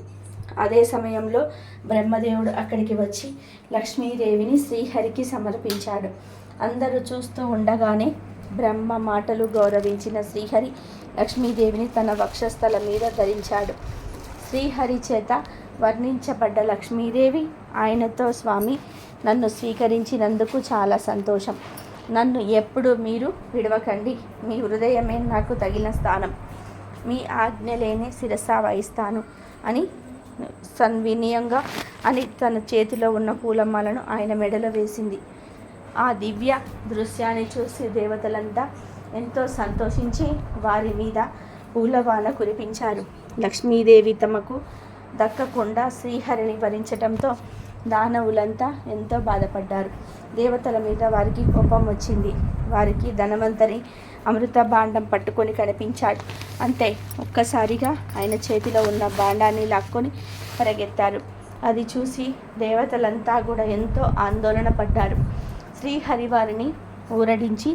అదే సమయంలో బ్రహ్మదేవుడు అక్కడికి వచ్చి లక్ష్మీదేవిని శ్రీహరికి సమర్పించాడు. అందరూ చూస్తూ ఉండగానే బ్రహ్మ మాటలు గౌరవించిన శ్రీహరి లక్ష్మీదేవిని తన వక్షస్థల మీద ధరించాడు. శ్రీహరి చేత వర్ణించబడ్డ లక్ష్మీదేవి ఆయనతో, స్వామి, నన్ను స్వీకరించినందుకు చాలా సంతోషం. నన్ను ఎప్పుడు మీరు విడవకండి. మీ హృదయమే నాకు తగిన స్థానం. మీ ఆజ్ఞ లేని శిరస వహిస్తాను అని సన్వినయంగా అని తన చేతిలో ఉన్న పూలమాలను ఆయన మెడలో వేసింది. ఆ దివ్య దృశ్యాన్ని చూసి దేవతలంతా ఎంతో సంతోషించి వారి మీద పూలవాన కురిపించారు. లక్ష్మీదేవి తమకు దక్కకుండా శ్రీహరిని వరించటంతో దానవులంతా ఎంతో బాధపడ్డారు. దేవతల మీద వారికి కోపం వచ్చింది. వారికి ధనవంతరి అమృత భాండం పట్టుకొని కనిపించాడు. అంతే, ఒక్కసారిగా ఆయన చేతిలో ఉన్న భాండాన్ని లాక్కొని పరిగెత్తారు. అది చూసి దేవతలంతా కూడా ఎంతో ఆందోళన పడ్డారు. శ్రీహరి వారిని ఊరడించి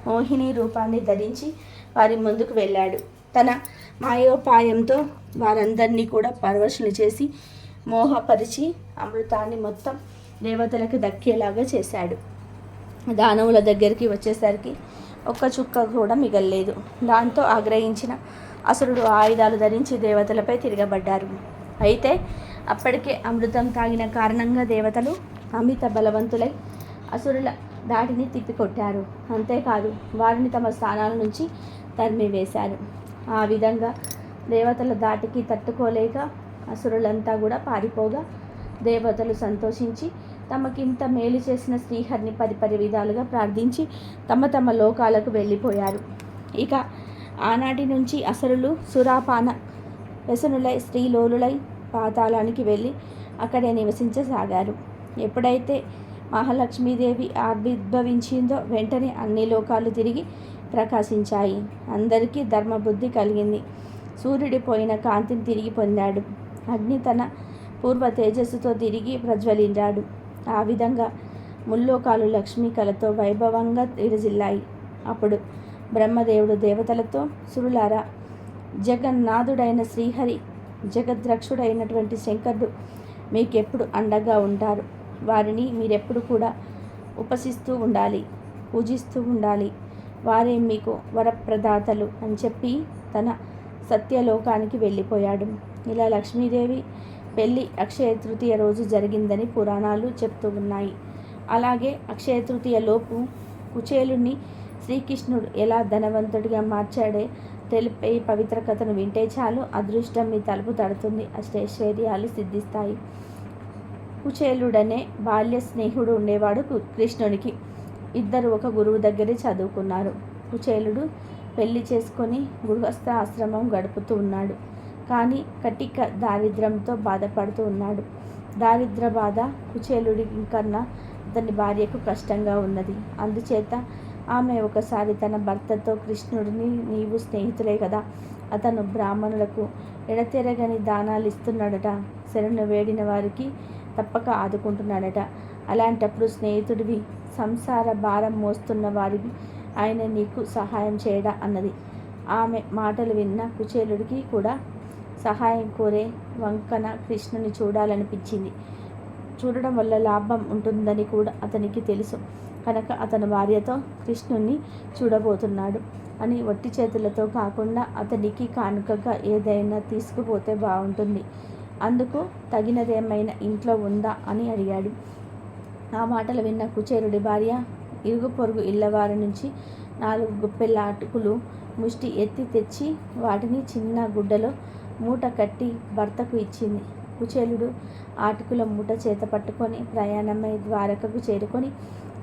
మోహిని రూపాన్ని ధరించి వారి ముందుకు వెళ్ళాడు. తన మాయోపాయంతో వారందరినీ కూడా పరవశులు చేసి మోహపరిచి అమృతాన్ని మొత్తం దేవతలకు దక్కేలాగా చేశాడు. దానవుల దగ్గరికి వచ్చేసరికి ఒక్క చుక్క కూడా మిగల్లేదు. దాంతో ఆగ్రహించిన అసురుడు ఆయుధాలు ధరించి దేవతలపై తిరగబడ్డారు. అయితే అప్పటికే అమృతం తాగిన కారణంగా దేవతలు అమిత బలవంతులై అసురుల దాడిని తిప్పికొట్టారు. అంతేకాదు, వారిని తమ స్థానాల నుంచి తరిమివేశారు. ఆ విధంగా దేవతల దాటికి తట్టుకోలేక అసురులంతా కూడా పారిపోగా దేవతలు సంతోషించి తమకింత మేలు చేసిన శ్రీహరిని పరిపరి విధాలుగా ప్రార్థించి తమ తమ లోకాలకు వెళ్ళిపోయారు. ఇక ఆనాటి నుంచి అసురులు సురాపాన వ్యసనులై స్త్రీలోలులై పాతాళానికి వెళ్ళి అక్కడే నివసించసాగారు. ఎప్పుడైతే మహాలక్ష్మీదేవి ఆవిర్భవించిందో వెంటనే అన్ని లోకాలు తిరిగి ప్రకాశించాయి. అందరికీ ధర్మబుద్ధి కలిగింది. సూర్యుడి పోయిన కాంతిని తిరిగి పొందాడు. అగ్ని తన పూర్వ తేజస్సుతో తిరిగి ప్రజ్వలించాడు. ఆ విధంగా ముల్లోకాలు లక్ష్మీ కళతో వైభవంగా విరజిల్లాయి. అప్పుడు బ్రహ్మదేవుడు దేవతలతో, సురులారా, జగన్నాథుడైన శ్రీహరి, జగద్రక్షుడైనటువంటి శంకరుడు మీకెప్పుడు అండగా ఉంటారు. వారిని మీరెప్పుడు కూడా ఉపాసిస్తూ ఉండాలి, పూజిస్తూ ఉండాలి. వారే మీకు వరప్రదాతలు అని చెప్పి తన సత్యలోకానికి వెళ్ళిపోయాడు. ఇలా లక్ష్మీదేవి పెళ్ళి అక్షయ తృతీయ రోజు జరిగిందని పురాణాలు చెప్తూ ఉన్నాయి. అలాగే అక్షయ తృతీయ లోపు కుచేలుని శ్రీకృష్ణుడు ఎలా ధనవంతుడిగా మార్చాడే తెలిపే పవిత్ర కథను వింటే చాలు అదృష్టం మీ తలుపు తడుతుంది, అష్టైశ్వర్యాలు సిద్ధిస్తాయి. కుచేలుడనే బాల్య స్నేహితుడు ఉండేవాడు కృష్ణునికి. ఇద్దరు ఒక గురువు దగ్గరే చదువుకున్నారు. కుచేలుడు పెళ్లి చేసుకొని గృహస్థ ఆశ్రమం గడుపుతూ ఉన్నాడు. కానీ కటిక దారిద్ర్యంతో బాధపడుతూ ఉన్నాడు. దారిద్ర బాధ కుచేలుడి కన్నా అతని భార్యకు కష్టంగా ఉన్నది. అందుచేత ఆమె ఒకసారి తన భర్తతో, కృష్ణుడిని నీవు స్నేహితులే కదా, అతను బ్రాహ్మణులకు ఎడతెరగని దానాలు ఇస్తున్నాడట, శరణు వేడిన వారికి తప్పక ఆదుకుంటున్నాడట. అలాంటప్పుడు స్నేహితుడివి, సంసార భారం మోస్తున్న వారికి ఆయన నీకు సహాయం చేయడా అన్నది. ఆమె మాటలు విన్న కుచేలుడికి కూడా సహాయం కోరే వంకన కృష్ణుని చూడాలనిపించింది. చూడడం వల్ల లాభం ఉంటుందని కూడా అతనికి తెలుసు కనుక అతని భార్యతో కృష్ణుణ్ణి చూడబోతున్నాడు అని వట్టి చేతులతో కాకుండా అతనికి కానుకగా ఏదైనా తీసుకుపోతే బాగుంటుంది, అందుకు తగినదేమైనా ఇంట్లో ఉందా అని అడిగాడు. ఆ మాటలు విన్న కుచేలుడి భార్య ఇరుగు పొరుగు ఇళ్ళవారి నుంచి 4 గుప్పెళ్ళ అటుకులు ముష్టి ఎత్తి తెచ్చి వాటిని చిన్న గుడ్డలో మూట కట్టి భర్తకు ఇచ్చింది. కుచేలుడు ఆటుకుల మూట చేత పట్టుకొని ప్రయాణమై ద్వారకకు చేరుకొని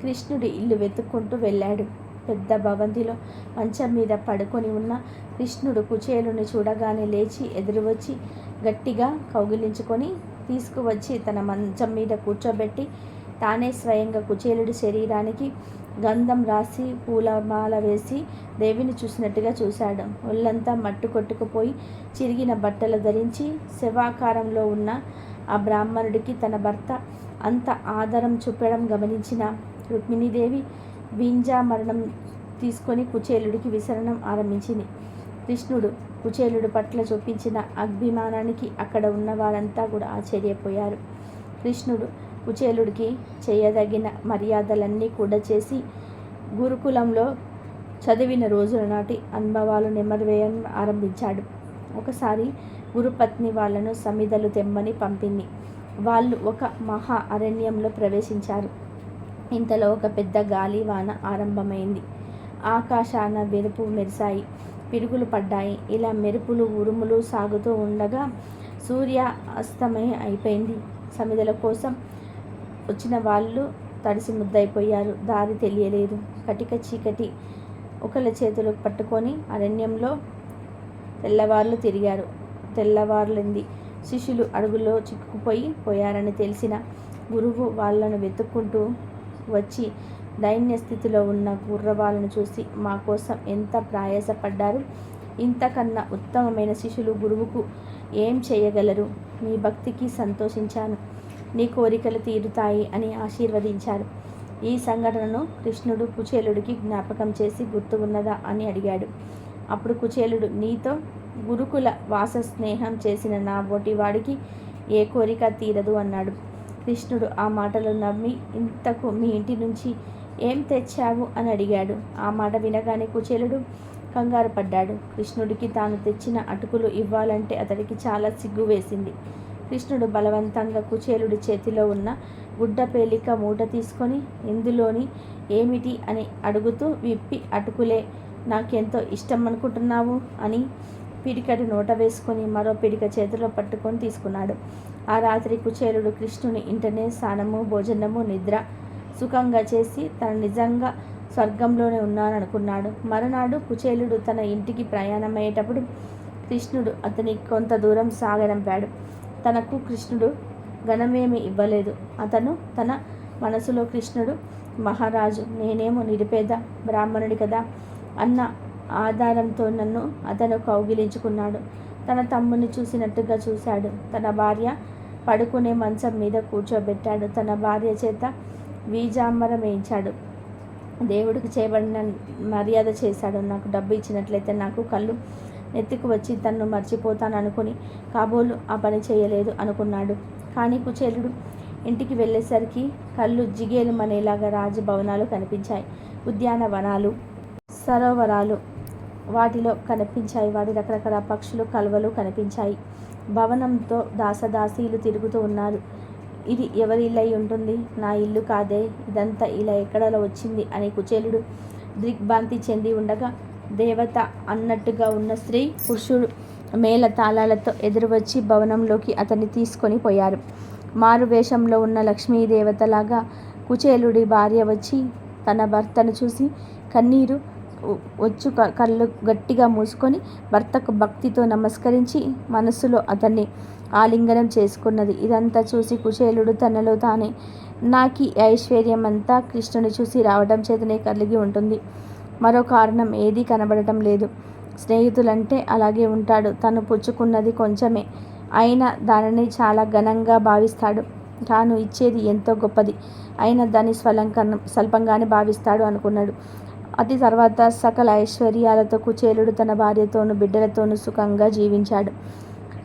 కృష్ణుడి ఇల్లు వెతుక్కుంటూ వెళ్ళాడు. పెద్ద భవంతిలో మంచం మీద పడుకొని ఉన్న కృష్ణుడు కుచేలుని చూడగానే లేచి ఎదురు వచ్చి గట్టిగా కౌగిలించుకొని తీసుకువచ్చి తన మంచం మీద కూర్చోబెట్టి తానే స్వయంగా కుచేలుడి శరీరానికి గంధం రాసి పూలమాల వేసి దేవిని చూసినట్టుగా చూశాడు. ఒళ్ళంతా మట్టు కొట్టుకుపోయి చిరిగిన బట్టలు ధరించి శవాకారంలో ఉన్న ఆ బ్రాహ్మణుడికి తన భర్త అంత ఆదరం చూపడం గమనించిన రుక్మిణీదేవి వింజామరణం తీసుకొని కుచేలుడికి విసరణం ఆరంభించింది. కృష్ణుడు కుచేలుడు పట్ల చూపించిన అభిమానానికి అక్కడ ఉన్న వారంతా కూడా ఆశ్చర్యపోయారు. కృష్ణుడు కుచేలుడికి చేయదగిన మర్యాదలన్నీ కూడా చేసి గురుకులంలో చదివిన రోజుల నాటి అనుభవాలు నెమరువేయడం ఆరంభించాడు. ఒకసారి గురుపత్ని వాళ్ళను సమిధలు తెమ్మని పంపింది. వాళ్ళు ఒక మహా అరణ్యంలో ప్రవేశించారు. ఇంతలో ఒక పెద్ద గాలివాన ఆరంభమైంది. ఆకాశాన మెరుపు మెరిశాయి, పిడుగులు పడ్డాయి. ఇలా మెరుపులు ఉరుములు సాగుతూ ఉండగా సూర్య అస్తమయం అయిపోయింది. సమిధల కోసం వచ్చిన వాళ్ళు తడిసి ముద్దయిపోయారు. దారి తెలియలేదు. కటిక చీకటి. ఒకళ్ళ చేతులు పట్టుకొని అరణ్యంలో తెల్లవార్లు తిరిగారు. తెల్లవార్లింది. శిష్యులు అడుగులో పోయారని తెలిసిన గురువు వాళ్ళను వెతుక్కుంటూ వచ్చి దైన్య స్థితిలో ఉన్న గుర్రవాళ్ళను చూసి మా కోసం ఎంత ప్రయాసపడ్డారు. ఇంతకన్నా ఉత్తమమైన శిష్యులు గురువుకు ఏం చేయగలరు? మీ భక్తికి సంతోషించాను. నీ కోరికలు తీరుతాయి అని ఆశీర్వదించారు. ఈ సంఘటనను కృష్ణుడు కుచేలుడికి జ్ఞాపకం చేసి గుర్తు ఉన్నదా అని అడిగాడు. అప్పుడు కుచేలుడు, నీతో గురుకుల వాస స్నేహం చేసిన నా బోటివాడికి ఏ కోరిక తీరదు అన్నాడు. కృష్ణుడు ఆ మాటలు నమ్మి, ఇంతకు మీ ఇంటి నుంచి ఏం తెచ్చావు అని అడిగాడు. ఆ మాట వినగానే కుచేలుడు కంగారు పడ్డాడు. కృష్ణుడికి తాను తెచ్చిన అటుకులు ఇవ్వాలంటే అతడికి చాలా సిగ్గు వేసింది. కృష్ణుడు బలవంతంగా కుచేలుడి చేతిలో ఉన్న గుడ్డ పేలిక మూట తీసుకొని ఇందులోని ఏమిటి అని అడుగుతూ విప్పి, అటుకులే, నాకెంతో ఇష్టం అనుకుంటున్నావు అని పిడికటి నోట వేసుకొని మరో పిడిక చేతిలో పట్టుకొని తీసుకున్నాడు. ఆ రాత్రి కుచేలుడు కృష్ణుని ఇంటనే స్నానము, భోజనము, నిద్ర సుఖంగా చేసి తను నిజంగా స్వర్గంలోనే ఉన్నాననుకున్నాడు. మరునాడు కుచేలుడు తన ఇంటికి ప్రయాణమయ్యేటప్పుడు కృష్ణుడు అతని కొంత దూరం సాగనంపాడు. తనకు కృష్ణుడు ఘనమేమి ఇవ్వలేదు. అతను తన మనసులో కృష్ణుడు మహారాజు, నేనేమో నిరుపేద బ్రాహ్మణుడి కదా అన్న ఆధారంతో నన్ను అతను కౌగిలించుకున్నాడు. తన తమ్ముని చూసినట్టుగా చూశాడు. తన భార్య పడుకునే మంచం మీద కూర్చోబెట్టాడు. తన భార్య చేత వీజాంబరం వేయించాడు. దేవుడికి చేయబడిన మర్యాద చేశాడు. నాకు డబ్బు ఇచ్చినట్లయితే నాకు కళ్ళు నెత్తికి వచ్చి తన్ను మర్చిపోతాననుకుని కాబోలు ఆ పని చేయలేదు అనుకున్నాడు. కానీ కుచేలుడు ఇంటికి వెళ్ళేసరికి కళ్ళు జిగేలుమనేలాగా రాజభవనాలు కనిపించాయి. ఉద్యానవనాలు, సరోవరాలు వాటిలో కనిపించాయి. వాటి రకరకాల పక్షులు, కలువలు కనిపించాయి. భవనంతో దాసదాసీలు తిరుగుతూ ఉన్నారు. ఇది ఎవరి ఇల్లు అయి ఉంటుంది? నా ఇల్లు కాదే, ఇదంతా ఇలా ఎక్కడలో వచ్చింది అని కుచేలుడు దిగ్భ్రాంతి చెంది ఉండగా దేవత అన్నట్టుగా ఉన్న స్త్రీ పురుషుడు మేళ తాళాలతో ఎదురువచ్చి భవనంలోకి అతన్ని తీసుకొని పోయారు. మారు వేషంలో ఉన్న లక్ష్మీదేవతలాగా కుచేలుడి భార్య వచ్చి తన భర్తను చూసి కన్నీరు వచ్చు కళ్ళు గట్టిగా మూసుకొని భర్తకు భక్తితో నమస్కరించి మనస్సులో అతన్ని ఆలింగనం చేసుకున్నది. ఇదంతా చూసి కుచేలుడు తనలో తానే, నాకీ ఐశ్వర్యం అంతా కృష్ణుని చూసి రావడం చేతనే కలిగి ఉంటుంది, మరో కారణం ఏదీ కనబడటం లేదు. స్నేహితులంటే అలాగే ఉంటాడు. తను పుచ్చుకున్నది కొంచెమే అయినా దానిని చాలా ఘనంగా భావిస్తాడు. తాను ఇచ్చేది ఎంతో గొప్పది అయినా దాన్ని స్వల్పంగానే భావిస్తాడు అనుకున్నాడు. అతి తర్వాత సకల ఐశ్వర్యాలతో కుచేలుడు తన భార్యతోనూ బిడ్డలతోనూ సుఖంగా జీవించాడు.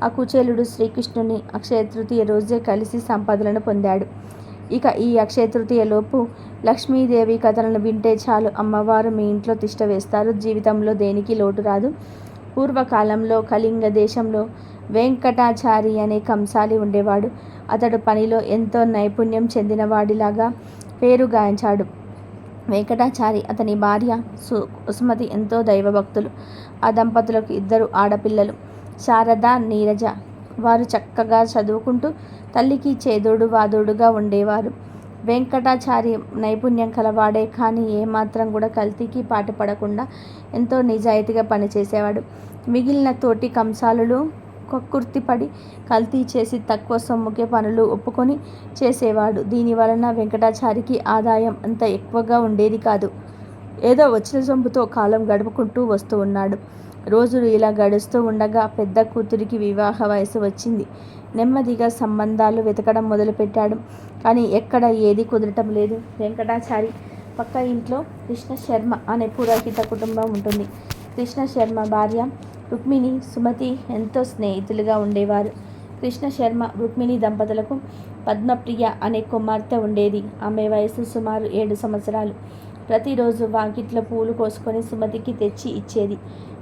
ఆ కుచేలుడు శ్రీకృష్ణుని అక్షయ తృతీయ రోజే కలిసి సంపదలను పొందాడు. ఇక ఈ అక్షయ తృతీయలోపు లక్ష్మీదేవి కథలను వింటే చాలు, అమ్మవారు మీ ఇంట్లో తిష్ట వేస్తారు, జీవితంలో దేనికి లోటు రాదు. పూర్వకాలంలో కళింగ దేశంలో వెంకటాచారి అనే కంసాలి ఉండేవాడు. అతడు పనిలో ఎంతో నైపుణ్యం చెందినవాడిలాగా పేరు గాంచాడు. వెంకటాచారి అతని భార్య సుమతి ఎంతో దైవభక్తులు. ఆ దంపతులకు 2 ఆడపిల్లలు, శారద, నీరజ. వారు చక్కగా చదువుకుంటూ తల్లికి చేదోడు వాదోడుగా ఉండేవారు. వెంకటాచారి నైపుణ్యం కలవాడే కానీ ఏమాత్రం కూడా కల్తీకి పాటుపడకుండా ఎంతో నిజాయితీగా పనిచేసేవాడు. మిగిలిన తోటి కంసాలులు కక్కుర్తిపడి కల్తీ చేసి తక్కువ సొమ్ముకే పనులు ఒప్పుకొని చేసేవాడు. దీని వలన వెంకటాచారికి ఆదాయం అంత ఎక్కువగా ఉండేది కాదు. ఏదో వచ్చిన సొమ్ముతో కాలం గడుపుకుంటూ వస్తూ ఉన్నాడు. రోజులు ఇలా గడుస్తూ ఉండగా పెద్ద కూతురికి వివాహ వయసు వచ్చింది. నెమ్మదిగా సంబంధాలు వెతకడం మొదలుపెట్టాడు. కానీ ఎక్కడ ఏది కుదరటం లేదు. వెంకటాచారి పక్క ఇంట్లో కృష్ణశర్మ అనే పురోహిత కుటుంబం ఉంటుంది. కృష్ణశర్మ భార్య రుక్మిణి, సుమతి ఎంతో స్నేహితులుగా ఉండేవారు. కృష్ణశర్మ రుక్మిణి దంపతులకు పద్మప్రియ అనే కుమార్తె ఉండేది. ఆమె వయసు సుమారు 7 సంవత్సరాలు. ప్రతిరోజు వాకిట్లో పూలు కోసుకొని సుమతికి తెచ్చి ఇచ్చేది.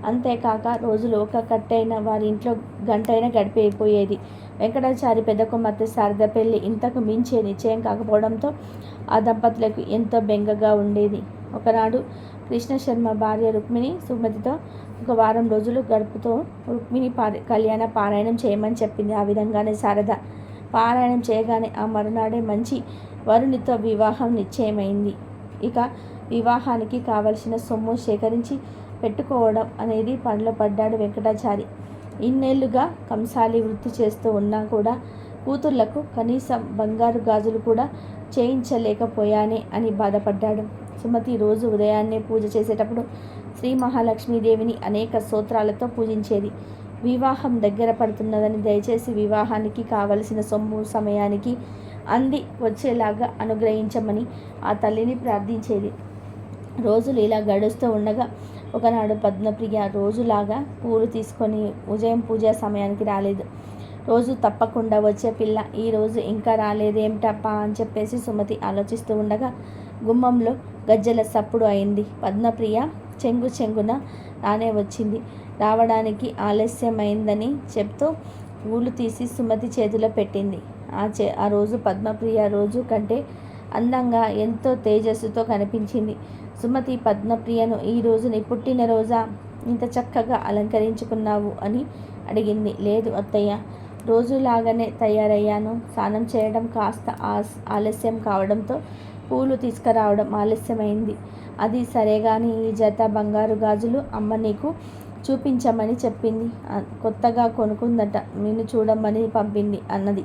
అంతేకాక రోజులు ఒక కట్టైన వారింట్లో గంటైనా గడిపైపోయేది. వెంకటాచారి పెద్ద కుమార్తె శారద పెళ్లి ఇంతకు మించే నిశ్చయం కాకపోవడంతో ఆ దంపతులకు ఎంతో బెంగగా ఉండేది. ఒకనాడు కృష్ణశర్మ భార్య రుక్మిణి సుమతితో ఒక వారం రోజులు గడుపుతూ రుక్మిణి కళ్యాణ పారాయణం చేయమని చెప్పింది. ఆ విధంగానే శారద పారాయణం చేయగానే ఆ మరునాడే మంచి వరునితో వివాహం నిశ్చయమైంది. ఇక వివాహానికి కావలసిన సొమ్ము సేకరించి పెట్టుకోవడం అనేది పనిలో పడ్డాడు వెంకటాచారి. ఇన్నేళ్లుగా కంసాలి వృత్తి చేస్తూ ఉన్నా కూడా కూతుళ్లకు కనీసం బంగారు గాజులు కూడా చేయించలేకపోయానే అని బాధపడ్డాడు. సుమతి రోజు ఉదయాన్నే పూజ చేసేటప్పుడు శ్రీ మహాలక్ష్మీదేవిని అనేక స్తోత్రాలతో పూజించేది. వివాహం దగ్గర పడుతున్నదని, దయచేసి వివాహానికి కావలసిన సొమ్ము సమయానికి అంది వచ్చేలాగా అనుగ్రహించమని ఆ తల్లిని ప్రార్థించేది. రోజులు ఇలా గడుస్తూ ఉండగా ఒకనాడు పద్మప్రియ రోజులాగా పూలు తీసుకొని ఉదయం పూజా సమయానికి రాలేదు. రోజు తప్పకుండా వచ్చే పిల్ల ఈరోజు ఇంకా రాలేదేమిటప్పా అని చెప్పేసి సుమతి ఆలోచిస్తూ ఉండగా గుమ్మంలో గజ్జెల సప్పుడు అయింది. పద్మప్రియ చెంగున రానే వచ్చింది. రావడానికి ఆలస్యమైందని చెప్తూ పూలు తీసి సుమతి చేతిలో పెట్టింది. ఆ రోజు పద్మప్రియ రోజు కంటే అందంగా ఎంతో తేజస్సుతో కనిపించింది. సుమతి పద్మప్రియను ఈ రోజు నీ పుట్టినరోజా, ఇంత చక్కగా అలంకరించుకున్నావు అని అడిగింది. లేదు అత్తయ్య, రోజులాగానే తయారయ్యాను. స్నానం చేయడం కాస్త ఆలస్యం కావడంతో పూలు తీసుకురావడం ఆలస్యమైంది. అది సరేగాని ఈ జత బంగారు గాజులు అమ్మ నీకు చూపించమని చెప్పింది. కొత్తగా కొనుక్కుందట, నిన్ను చూడమని పంపింది అన్నది.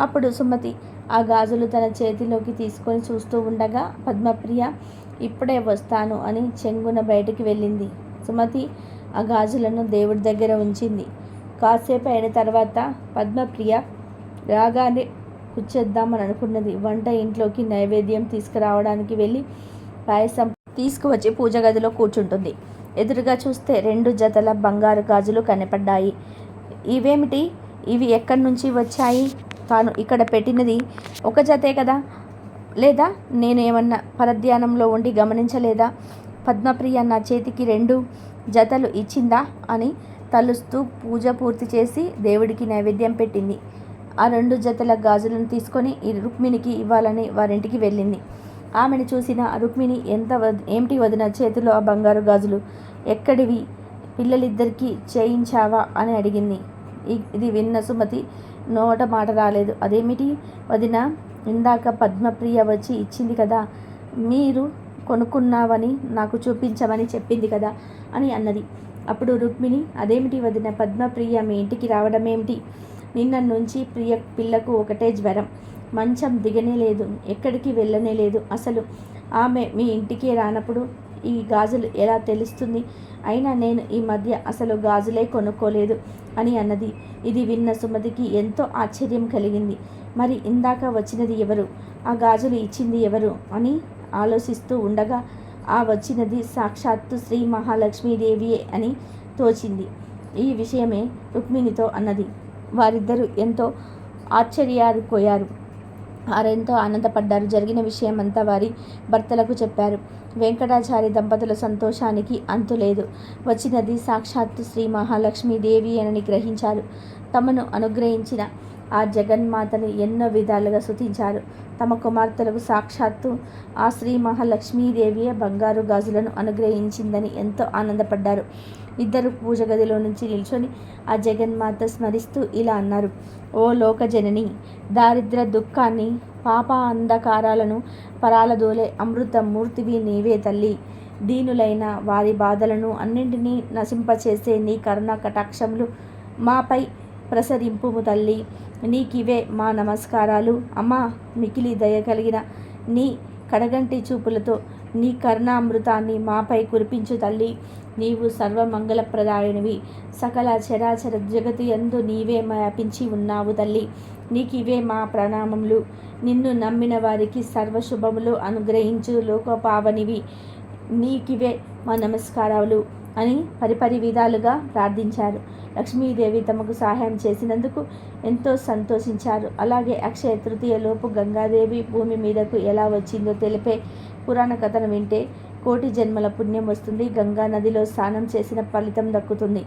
అప్పుడు సుమతి ఆ గాజులు తన చేతిలోకి తీసుకొని చూస్తూ ఉండగా పద్మప్రియ ఇప్పుడే వస్తాను అని చెంగున బయటికి వెళ్ళింది. సుమతి ఆ గాజులను దేవుడి దగ్గర ఉంచింది. కాసేపు అయిన తర్వాత పద్మప్రియ రాగానే కూర్చేద్దామని అనుకున్నది. వంట ఇంట్లోకి నైవేద్యం తీసుకురావడానికి వెళ్ళి పాయసం తీసుకువచ్చి పూజ గదిలో కూర్చుంటుంది. ఎదురుగా చూస్తే 2 జతల బంగారు గాజులు కనపడ్డాయి. ఇవేమిటి? ఇవి ఎక్కడి నుంచి వచ్చాయి? తాను ఇక్కడ పెట్టినది ఒక జతే కదా, లేదా నేను ఏమన్నా పరధ్యానంలో ఉండి గమనించలేదా? పద్మప్రియ నా చేతికి 2 జతలు ఇచ్చిందా అని తలుస్తూ పూజ పూర్తి చేసి దేవుడికి నైవేద్యం పెట్టింది. ఆ 2 జతల గాజులను తీసుకొని రుక్మిణికి ఇవ్వాలని వారింటికి వెళ్ళింది. ఆమెను చూసిన రుక్మిణి ఏమిటి వదిన చేతిలో ఆ బంగారు గాజులు ఎక్కడివి? పిల్లలిద్దరికీ చేయించావా అని అడిగింది. ఇది విన్న సుమతి నోట మాట రాలేదు. అదేమిటి వదిన, ఇందాక పద్మప్రియ వచ్చి ఇచ్చింది కదా, మీరు కొనుక్కున్నావని నాకు చూపించమని చెప్పింది కదా అని అన్నది. అప్పుడు రుక్మిణి, అదేమిటి వదిన, పద్మప్రియ మీ ఇంటికి రావడం ఏమిటి? నిన్న నుంచి పిల్లకు ఒకటే జ్వరం, మంచం దిగనే లేదు, ఎక్కడికి వెళ్ళనే లేదు. అసలు ఆమె మీ ఇంటికే రానప్పుడు ఈ గాజులు ఎలా తెలుస్తుంది? అయినా నేను ఈ మధ్య అసలు గాజులే కొనుక్కోలేదు అని అన్నది. ఇది విన్న సుమతికి ఎంతో ఆశ్చర్యం కలిగింది. మరి ఇందాక వచ్చినది ఎవరు? ఆ గాజులు ఇచ్చింది ఎవరు అని ఆలోచిస్తూ ఉండగా ఆ వచ్చినది సాక్షాత్తు శ్రీ మహాలక్ష్మీదేవియే అని తోచింది. ఈ విషయమే రుక్మిణితో అన్నది. వారిద్దరూ ఎంతో ఆశ్చర్యపోయారు. వారెంతో ఆనందపడ్డారు. జరిగిన విషయమంతా వారి భర్తలకు చెప్పారు. వెంకటాచారి దంపతుల సంతోషానికి అంతులేదు. వచ్చినది సాక్షాత్తు శ్రీ మహాలక్ష్మీదేవి అని గ్రహించారు. తమను అనుగ్రహించిన ఆ జగన్మాతను ఎన్నో విధాలుగా స్తుతించారు. తమ కుమార్తెలకు సాక్షాత్తు ఆ శ్రీ మహాలక్ష్మీదేవియే బంగారు గాజులను అనుగ్రహించిందని ఎంతో ఆనందపడ్డారు. ఇద్దరు పూజ గదిలో నుంచి నిల్చొని ఆ జగన్మాత స్మరిస్తూ ఇలా అన్నారు. ఓ లోకజనని, దారిద్ర దుఃఖాన్ని, పాప అంధకారాలను పరాలదోలే అమృతమూర్తివి నీవే తల్లి. దీనులైన వారి బాధలను అన్నింటినీ నశింపచేసే నీ కరుణా కటాక్షములు మాపై ప్రసరింపుము తల్లి. నీకివే మా నమస్కారాలు. అమ్మా, మికిలి దయ కలిగిన నీ కడగంటి చూపులతో నీ కరుణామృతాన్ని మాపై కురిపించు తల్లి. నీవు సర్వమంగళప్రదాయనివి. సకల చరాచర జగతి యందు నీవే వ్యాపించి ఉన్నావు తల్లి. నీకివే మా ప్రణామములు. నిన్ను నమ్మిన వారికి సర్వశుభములు అనుగ్రహించు లోకపావనివి. నీకివే మా నమస్కారాలు అని పరిపరి విధాలుగా ప్రార్థించారు. లక్ష్మీదేవి తమకు సహాయం చేసినందుకు ఎంతో సంతోషించారు. అలాగే అక్షయ తృతీయలోపు గంగాదేవి భూమి మీదకు ఎలా వచ్చిందో తెలిపే పురాణ కథను వింటే కోటి జన్మల పుణ్యం వస్తుంది. గంగా నదిలో స్నానం చేసిన ఫలితం దక్కుతుంది.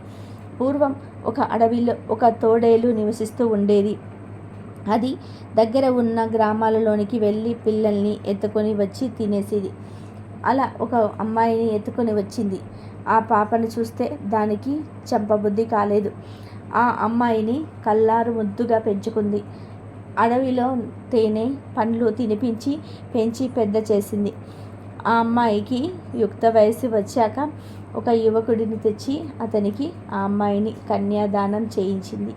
పూర్వం ఒక అడవిలో ఒక తోడేలు నివసిస్తూ ఉండేది. అది దగ్గర ఉన్న గ్రామాలలోనికి వెళ్ళి పిల్లల్ని ఎత్తుకొని వచ్చి తినేసేది. అలా ఒక అమ్మాయిని ఎత్తుకొని వచ్చింది. ఆ పాపను చూస్తే దానికి చంపబుద్ధి కాలేదు. ఆ అమ్మాయిని కల్లారు ముద్దుగా పెంచుకుంది. అడవిలో తేనె పండ్లు తినిపించి పెంచి పెద్ద చేసింది. ఆ అమ్మాయికి యుక్త వయసు వచ్చాక ఒక యువకుడిని తెచ్చి అతనికి ఆ అమ్మాయిని కన్యాదానం చేయించింది.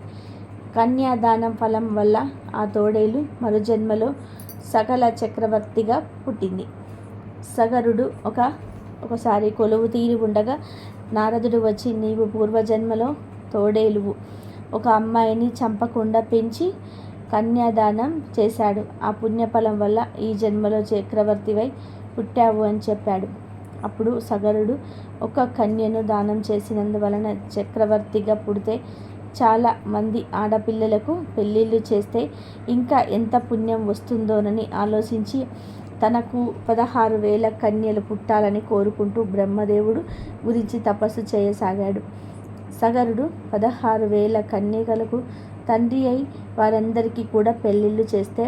కన్యాదానం ఫలం వల్ల ఆ తోడేలు మరుజన్మలో సకల చక్రవర్తిగా పుట్టింది. సగరుడు ఒకసారి కొలువు తీరి ఉండగా నారదుడు వచ్చి, నీవు పూర్వజన్మలో తోడేలువు ఒక అమ్మాయిని చంపకుండా పెంచి కన్యాదానం చేశాడు. ఆ పుణ్యఫలం వల్ల ఈ జన్మలో చక్రవర్తివై పుట్టావు అని చెప్పాడు. అప్పుడు సగరుడు ఒక కన్యను దానం చేసినందువలన చక్రవర్తిగా పుడితే చాలా మంది ఆడపిల్లలకు పెళ్ళిళ్ళు చేస్తే ఇంకా ఎంత పుణ్యం వస్తుందోనని ఆలోచించి తనకు 16,000 కన్యలు పుట్టాలని కోరుకుంటూ బ్రహ్మదేవుడు గురించి తపస్సు చేయసాగాడు. సగరుడు 16,000 కన్యకలకు తండ్రి అయి వారందరికీ కూడా పెళ్ళిళ్ళు చేస్తే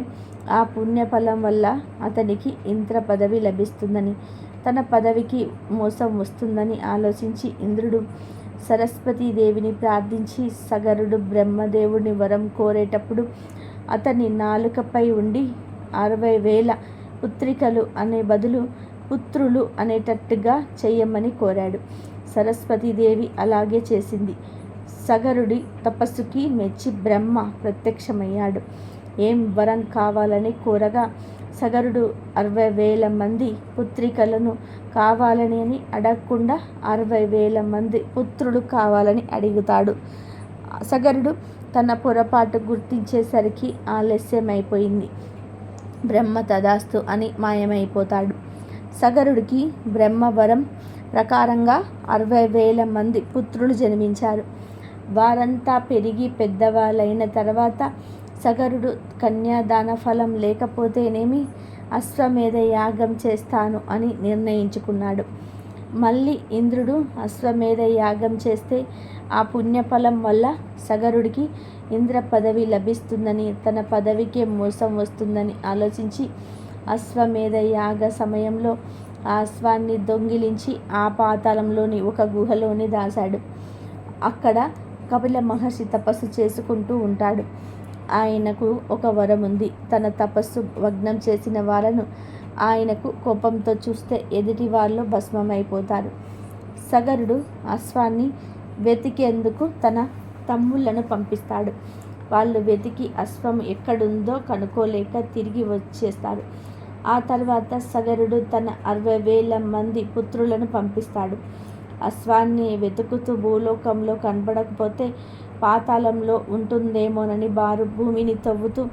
ఆ పుణ్యఫలం వల్ల అతనికి ఇంద్ర పదవి లభిస్తుందని, తన పదవికి మోసం వస్తుందని ఆలోచించి ఇంద్రుడు సరస్వతీదేవిని ప్రార్థించి సగరుడు బ్రహ్మదేవుని వరం కోరేటప్పుడు అతని నాలుకపై ఉండి 60,000 పుత్రికలు అనే బదులు పుత్రులు అనేటట్టుగా చేయమని కోరాడు. సరస్వతీదేవి అలాగే చేసింది. సగరుడి తపస్సుకి మెచ్చి బ్రహ్మ ప్రత్యక్షమయ్యాడు. ఏం వరం కావాలని కోరగా సగరుడు 60,000 మంది పుత్రికలను కావాలని అని అడగకుండా 60,000 మంది పుత్రులు కావాలని అడుగుతాడు. సగరుడు తన పొరపాటు గుర్తించేసరికి ఆలస్యమైపోయింది. బ్రహ్మ తదాస్తు అని మాయమైపోతాడు. సగరుడికి బ్రహ్మవరం ప్రకారంగా 60,000 మంది పుత్రులు జన్మించారు. వారంతా పెరిగి పెద్దవాళ్ళైన తర్వాత సగరుడు కన్యాదాన ఫలం లేకపోతేనేమి అశ్వమేధ యాగం చేస్తాను అని నిర్ణయించుకున్నాడు. మళ్ళీ ఇంద్రుడు అశ్వమేధ యాగం చేస్తే ఆ పుణ్యఫలం వల్ల సగరుడికి ఇంద్ర పదవి లభిస్తుందని, తన పదవికే మోసం వస్తుందని ఆలోచించి అశ్వమేధ యాగ సమయంలో ఆ అశ్వాన్ని దొంగిలించి ఆ పాతాళంలోని ఒక గుహలోని దాశాడు. అక్కడ కపిల మహర్షి తపస్సు చేసుకుంటూ ఉంటాడు. ఆయనకు ఒక వరం ఉంది. తన తపస్సు భగ్నం చేసిన వాళ్ళను ఆయనకు కోపంతో చూస్తే ఎదుటి వాళ్ళు భస్మమైపోతారు. సగరుడు అశ్వాన్ని వెతికేందుకు తన తమ్ముళ్లను పంపిస్తాడు. వాళ్ళు వెతికి అశ్వం ఎక్కడుందో కనుక్కోలేక తిరిగి వచ్చేస్తారు. ఆ తర్వాత సగరుడు తన 60,000 మంది పుత్రులను పంపిస్తాడు. అశ్వాన్ని వెతుకుతూ భూలోకంలో కనబడకపోతే పాతాళంలో ఉంటుందేమోనని వారు భూమిని తవ్వుతూ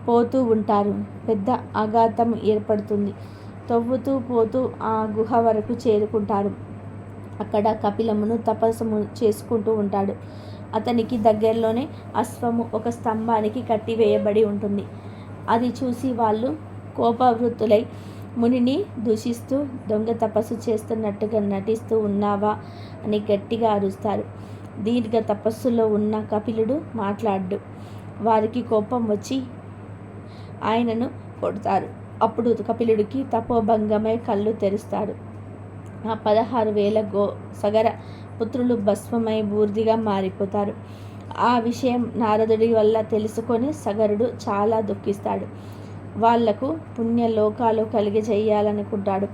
పోతూ ఉంటారు. పెద్ద అఘాతం ఏర్పడుతుంది. తవ్వుతూ పోతూ ఆ గుహ వరకు చేరుకుంటారు. అక్కడ కపిలమును తపస్సు చేసుకుంటూ ఉంటాడు. అతనికి దగ్గరలోనే అశ్వము ఒక స్తంభానికి కట్టివేయబడి ఉంటుంది. అది చూసి వాళ్ళు కోపవృత్తులై మునిని దూషిస్తూ దొంగ తపస్సు చేస్తున్నట్టుగా నటిస్తూ ఉన్నావా అని గట్టిగా అరుస్తారు. దీర్ఘ తపస్సులో ఉన్న కపిలుడు మాట్లాడు. వారికి కోపం వచ్చి ఆయనను కొడతారు. అప్పుడు కపిలుడికి తపోభంగమై కళ్ళు తెరుస్తాడు. ఆ 16,000 సగర పుత్రులు భస్మమై బూర్దిగా మారిపోతారు. ఆ విషయం నారదుడి వల్ల తెలుసుకొని సగరుడు చాలా దుఃఖిస్తాడు. వాళ్లకు పుణ్యలోకాలు కలిగజేయాలనుకుంటాడు.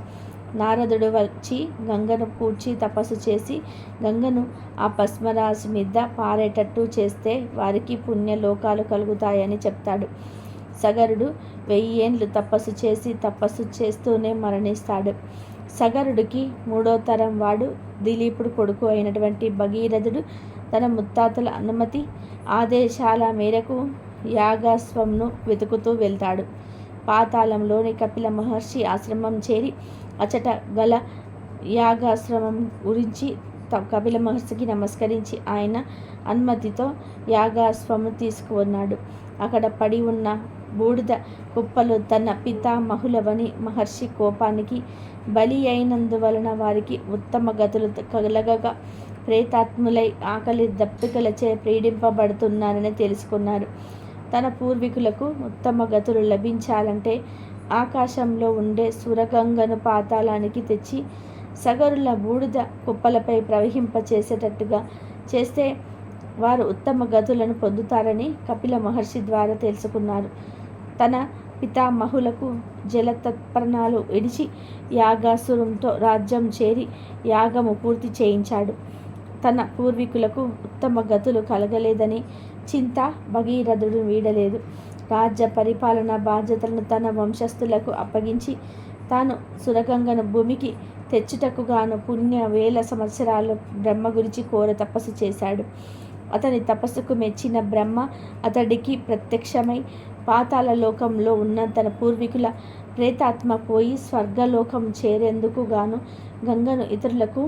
నారదుడు వచ్చి గంగను కూర్చి తపస్సు చేసి గంగను ఆ భస్మరాశి మీద పారేటట్టు చేస్తే వారికి పుణ్యలోకాలు కలుగుతాయని చెప్తాడు. సగరుడు 1000 ఏండ్లు తపస్సు చేస్తూనే మరణిస్తాడు. సగరుడికి 3వ తరం వాడు దిలీపుడు కొడుకు అయినటువంటి భగీరథుడు తన ముత్తాతల అనుమతి ఆదేశాల మేరకు యాగాశ్వంను వెతుకుతూ వెళ్తాడు. పాతాళంలోని కపిల మహర్షి ఆశ్రమం చేరి అచట గల యాగాశ్రమం గురించి కపిల మహర్షికి నమస్కరించి ఆయన అనుమతితో యాగాశ్వము తీసుకున్నాడు. అక్కడ పడి ఉన్న బూడిద కుప్పలు తన పితామహులవని మహర్షి కోపానికి బలి అయినందువలన వారికి ఉత్తమ గతులు కలగగా ప్రేతాత్ములై ఆకలి దప్పికలచే పీడింపబడుతున్నారని తెలుసుకున్నారు. తన పూర్వీకులకు ఉత్తమ గతులు లభించాలంటే ఆకాశంలో ఉండే సురగంగను పాతాళానికి తెచ్చి సగరుల బూడిద కుప్పలపై ప్రవహింపచేసేటట్టుగా చేస్తే వారు ఉత్తమ గతులను పొందుతారని కపిల మహర్షి ద్వారా తెలుసుకున్నారు. తన పితామహులకు జలతత్పర్ణాలు ఇడిచి యాగాసురంతో రాజ్యం చేరి యాగము పూర్తి చేయించాడు. తన పూర్వీకులకు ఉత్తమ గతులు కలగలేదని చింత భగీరథుడు వీడలేదు. రాజ్య పరిపాలన బాధ్యతలను తన వంశస్థులకు అప్పగించి తాను సురగంగను భూమికి తెచ్చుటకు గాను పుణ్య 1000 సంవత్సరాలు బ్రహ్మ గురించి కోర తపస్సు చేశాడు. అతని తపస్సుకు మెచ్చిన బ్రహ్మ అతడికి ప్రత్యక్షమై పాతాళ లోకంలో ఉన్న తన పూర్వీకుల ప్రేతాత్మ పోయి స్వర్గలోకం చేరేందుకు గాను గంగను ఇతరులకు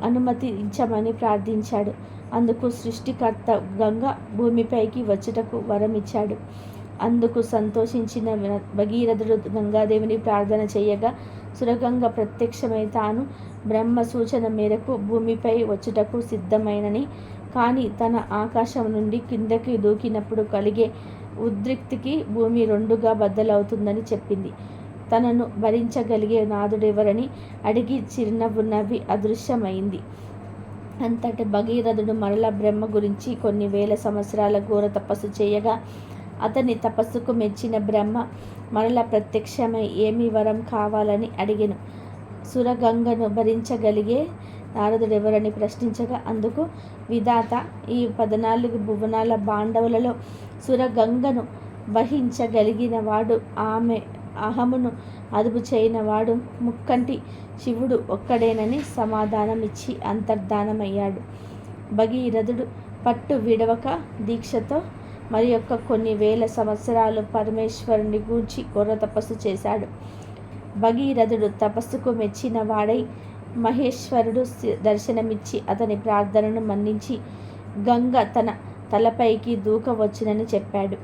అనుమతించమని ప్రార్థించాడు. అందుకు సృష్టికర్త గంగ భూమిపైకి వచ్చుటకు వరమిచ్చాడు. అందుకు సంతోషించిన భగీరథుడు గంగాదేవిని ప్రార్థన చేయగా సురగంగ ప్రత్యక్షమై తాను బ్రహ్మ సూచన మేరకు భూమిపై వచ్చుటకు సిద్ధమైనని, కానీ తన ఆకాశం నుండి కిందకి దూకినప్పుడు కలిగే ఉద్రిక్తికి భూమి 2గా బద్దలవుతుందని చెప్పింది. తనను భరించగలిగే నాదుడెవరని అడిగి చిరునవ్వు నవ్వి అదృశ్యమైంది. అంతటి భగీరథుడు మరల బ్రహ్మ గురించి కొన్ని 1000 సంవత్సరాల ఘోర తపస్సు చేయగా అతని తపస్సుకు మెచ్చిన బ్రహ్మ మరల ప్రత్యక్షమై ఏమి వరం కావాలని అడిగెను. సురగంగను భరించగలిగే నారదుడెవరని ప్రశ్నించగా అందుకు విధాత ఈ 14 భువనాల బాండవులలో సురగంగను వహించగలిగిన వాడు, ఆమె అహమును అదుపు చేయనివాడు ముక్కంటి శివుడు ఒక్కడేనని సమాధానమిచ్చి అంతర్ధానమయ్యాడు. భగీరథుడు పట్టు విడవక దీక్షతో మరి యొక్క కొన్ని 1000 సంవత్సరాలు పరమేశ్వరుని గూర్చి ఘోర తపస్సు చేశాడు. భగీరథుడు తపస్సుకు మెచ్చిన వాడై మహేశ్వరుడు దర్శనమిచ్చి అతని ప్రార్థనను మన్నించి గంగ తన తలపైకి దూకవచ్చునని చెప్పాడు.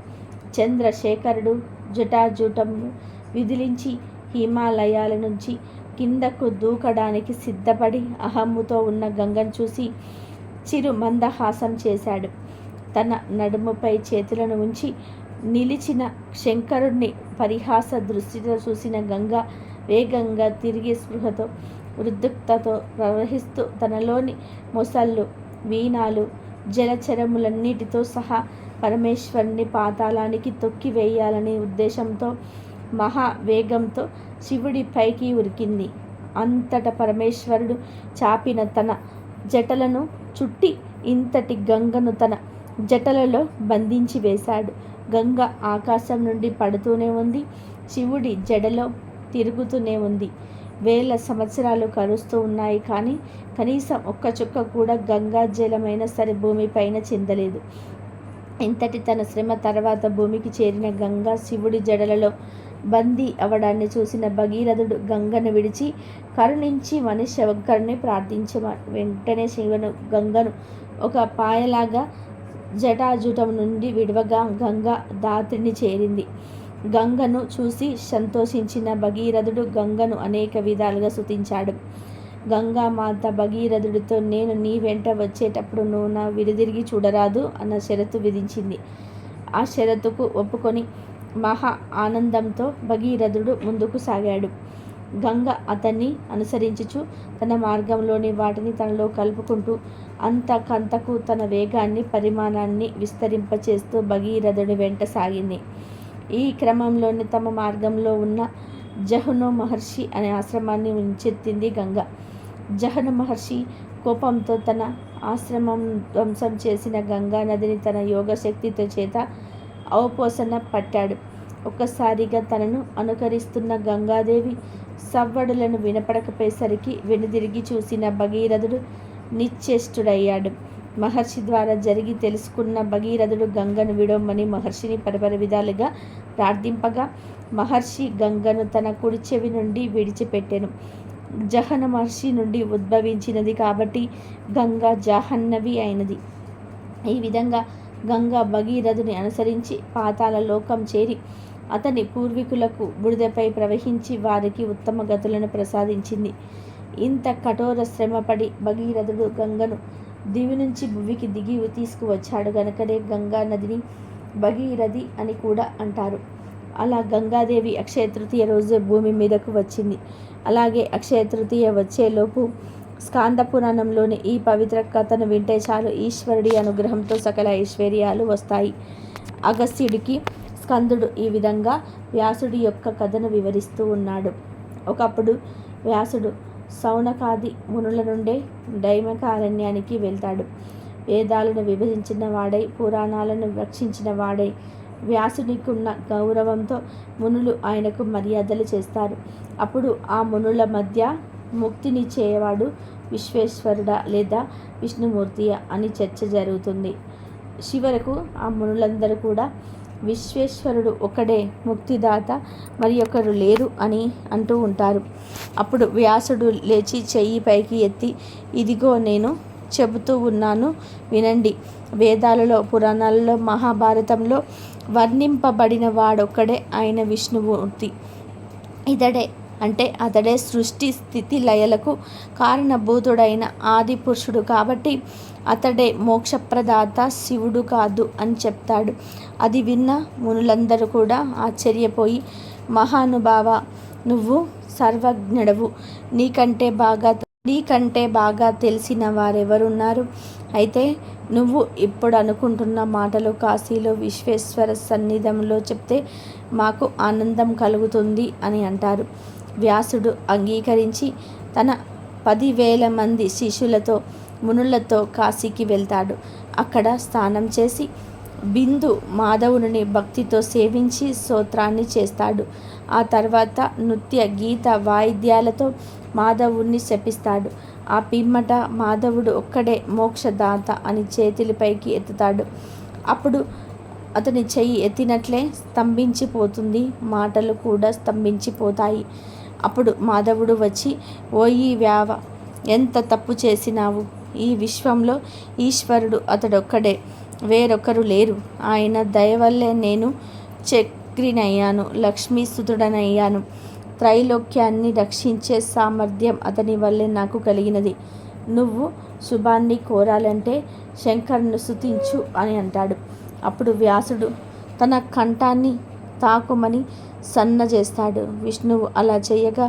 చంద్రశేఖరుడు జటాజూటమును విదిలించి హిమాలయాల నుంచి కిందకు దూకడానికి సిద్ధపడి అహమ్ముతో ఉన్న గంగను చూసి చిరు మందహాసం చేశాడు. తన నడుముపై చేతులను ఉంచి నిలిచిన శంకరుణ్ణి పరిహాస దృష్టితో చూసిన గంగ వేగంగా తిరిగి స్పృహతో ఉద్రిక్తతో ప్రవహిస్తూ తనలోని మొసళ్ళు, వీణాలు, జలచరములన్నిటితో సహా పరమేశ్వరుని పాతాళానికి తొక్కివేయాలనే ఉద్దేశంతో మహావేగంతో శివుడి పైకి ఉరికింది. అంతటా పరమేశ్వరుడు చాపిన తన జటలను చుట్టి ఇంతటి గంగను తన జటలలో బంధించి వేశాడు. గంగ ఆకాశం నుండి పడుతూనే ఉంది, శివుడి జడలో తిరుగుతూనే ఉంది. 1000 సంవత్సరాలు కరుస్తూ ఉన్నాయి, కానీ కనీసం ఒక్క చుక్క కూడా గంగా జలమైనా సరే భూమిపైన చిందలేదు. ఇంతటి తన శ్రమ తర్వాత భూమికి చేరిన గంగ శివుడి జడలలో బందీ అవడాన్ని చూసిన భగీరథుడు గంగను విడిచి కరుణించి శంకరుని ప్రార్థించమ వెంటనే శివుడు గంగను ఒక పాయలాగా జటాజూటం నుండి విడవగా గంగ దాత్రిని చేరింది. గంగను చూసి సంతోషించిన భగీరథుడు గంగను అనేక విధాలుగా స్తుతించాడు. గంగామాత భగీరథుడితో నేను నీ వెంట వచ్చేటప్పుడు నువ్వు నా విడిదిరిగి చూడరాదు అన్న షరతు విధించింది. ఆ షరతుకు ఒప్పుకొని మహా ఆనందంతో భగీరథుడు ముందుకు సాగాడు. గంగ అతన్ని అనుసరించుచు తన మార్గంలోని వాటిని తనలో కలుపుకుంటూ అంతకంతకు తన వేగాన్ని పరిమాణాన్ని విస్తరింపచేస్తూ భగీరథుడి వెంట సాగింది. ఈ క్రమంలోనే తమ మార్గంలో ఉన్న జహను మహర్షి అనే ఆశ్రమాన్ని ముంచెత్తింది గంగ. జహను మహర్షి కోపంతో తన ఆశ్రమం ధ్వంసం చేసిన గంగా నదిని తన యోగశక్తితో చేత అవపోసన పట్టాడు. ఒక్కసారిగా తనను అనుకరిస్తున్న గంగాదేవి సవ్వడులను వినపడకపోయేసరికి వెనుదిరిగి చూసిన భగీరథుడు నిశ్చేష్టుడయ్యాడు. మహర్షి ద్వారా జరిగి తెలుసుకున్న భగీరథుడు గంగను విడవమని మహర్షిని పరిపరి విధాలుగా ప్రార్థింపగా మహర్షి గంగను తన కుడి చెవి నుండి విడిచిపెట్టెను. జహన మహర్షి నుండి ఉద్భవించినది కాబట్టి గంగా జాహ్నవి అయినది. ఈ విధంగా గంగా భగీరథుని అనుసరించి పాతాళ లోకం చేరి అతని పూర్వీకులకు బుడిదపై ప్రవహించి వారికి ఉత్తమ గతులను ప్రసాదించింది. ఇంత కఠోర శ్రమపడి భగీరథుడు గంగను దివి నుంచి భువికి దిగి తీసుకువచ్చాడు గనుకనే గంగా నదిని భగీరథి అని కూడా అంటారు. అలా గంగాదేవి అక్షయ తృతీయ రోజు భూమి మీదకు వచ్చింది. అలాగే అక్షయ తృతీయ వచ్చేలోపు స్కాంద పురాణంలోని ఈ పవిత్ర కథను వింటే చాలు ఈశ్వరుడి అనుగ్రహంతో సకల ఐశ్వర్యాలు వస్తాయి. అగస్త్యుడికి స్కందుడు ఈ విధంగా వ్యాసుడి యొక్క కథను వివరిస్తూ ఉన్నాడు. ఒకప్పుడు వ్యాసుడు సౌనకాది మునుల నుండే డైమకారణ్యానికి వెళ్తాడు. వేదాలను విభజించిన వాడై పురాణాలను రక్షించిన వాడై వ్యాసునికున్న గౌరవంతో మునులు ఆయనకు మర్యాదలు చేస్తారు. అప్పుడు ఆ మునుల మధ్య ముక్తినిచ్చేవాడు విశ్వేశ్వరుడా లేదా విష్ణుమూర్తియా అని చర్చ జరుగుతుంది. చివరకు ఆ మునులందరూ కూడా విశ్వేశ్వరుడు ఒకడే ముక్తిదాత, మరి ఒకరు లేరు అని అంటూ ఉంటారు. అప్పుడు వ్యాసుడు లేచి చెయ్యి పైకి ఎత్తి, ఇదిగో నేను చెబుతూ ఉన్నాను వినండి. వేదాలలో, పురాణాలలో, మహాభారతంలో వర్ణింపబడిన వాడొక్కడే ఆయన విష్ణుమూర్తి. ఇతడే అంటే అతడే సృష్టి స్థితి లయలకు కారణభూతుడైన ఆది పురుషుడు కాబట్టి అతడే మోక్షప్రదాత, శివుడు కాదు అని చెప్తాడు. అది విన్న మునులందరూ కూడా ఆశ్చర్యపోయి, మహానుభావ, నువ్వు సర్వజ్ఞుడవు, నీకంటే బాగా తెలిసిన వారెవరున్నారు? అయితే నువ్వు ఇప్పుడు అనుకుంటున్న మాటలు కాశీలో విశ్వేశ్వర సన్నిధంలో చెప్తే మాకు ఆనందం కలుగుతుంది అని అంటారు. వ్యాసుడు అంగీకరించి తన 10,000 మంది శిష్యులతో మునులతో కాశీకి వెళ్తాడు. అక్కడ స్నానం చేసి బిందు మాధవుని భక్తితో సేవించి స్తోత్రాన్ని చేస్తాడు. ఆ తర్వాత నృత్య గీత వాయిద్యాలతో మాధవుణ్ణి శపిస్తాడు. ఆ పిమ్మట మాధవుడు ఒక్కడే మోక్షదాత అని చేతులపైకి ఎత్తుతాడు. అప్పుడు అతని చెయ్యి ఎత్తినట్లే స్తంభించిపోతుంది, మాటలు కూడా స్తంభించిపోతాయి. అప్పుడు మాధవుడు వచ్చి, ఓయి వ్యావ, ఎంత తప్పు చేసినావు? ఈ విశ్వంలో ఈశ్వరుడు అతడొక్కడే, వేరొకరు లేరు. ఆయన దయవల్లే నేను చక్రినయ్యాను, లక్ష్మీసుతుడనయ్యాను. త్రైలోక్యాన్ని రక్షించే సామర్థ్యం అతని వల్లే నాకు కలిగినది. నువ్వు శుభాన్ని కోరాలంటే శంకరుని స్తుతించు అని అంటాడు. అప్పుడు వ్యాసుడు తన కంఠాన్ని తాకుమని సన్నజేస్తాడు. విష్ణువు అలా చేయగా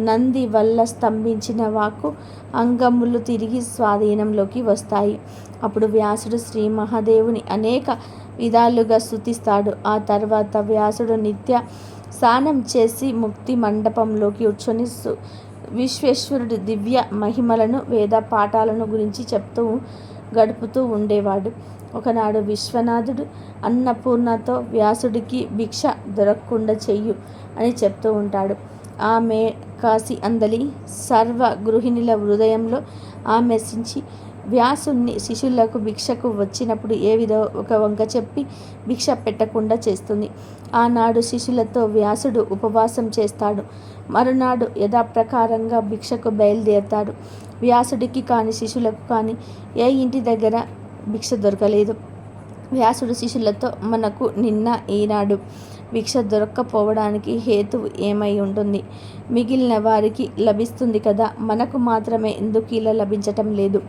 నంది వల్ల స్తంభించిన వాక్కు అంగములు తిరిగి స్వాధీనంలోకి వస్తాయి. అప్పుడు వ్యాసుడు శ్రీ మహాదేవుని అనేక విధాలుగా స్తుతిస్తాడు. ఆ తర్వాత వ్యాసుడు నిత్య స్నానం చేసి ముక్తి మండపంలోకి కూర్చొని విశ్వేశ్వరుడి దివ్య మహిమలను, వేద పాఠాలను గురించి చెప్తూ గడుపుతూ ఉండేవాడు. ఒకనాడు విశ్వనాథుడు అన్నపూర్ణతో వ్యాసుడికి భిక్ష దొరకకుండా చెయ్యు అని చెప్తూ ఉంటాడు. ఆమె కాశీ అందలి సర్వ గృహిణుల హృదయంలో ఆమెసించి వ్యాసుని శిష్యులకు భిక్షకు వచ్చినప్పుడు ఏ విధో ఒక వంక చెప్పి భిక్ష పెట్టకుండా చేస్తుంది. ఆనాడు శిష్యులతో వ్యాసుడు ఉపవాసం చేస్తాడు. మరునాడు యథాప్రకారంగా భిక్షకు బయలుదేరతాడు. వ్యాసుడికి కానీ శిష్యులకు కానీ ఏ ఇంటి దగ్గర భిక్ష దొరకలేదు. వ్యాసుడు శిష్యులతో, మనకు నిన్న ఈనాడు భిక్ష దొరక్కపోవడానికి హేతువు ఏమై ఉంటుంది? మిగిలిన వారికి లభిస్తుంది కదా, మనకు మాత్రమే ఎందుకు ఇలా లభించటం లేదు?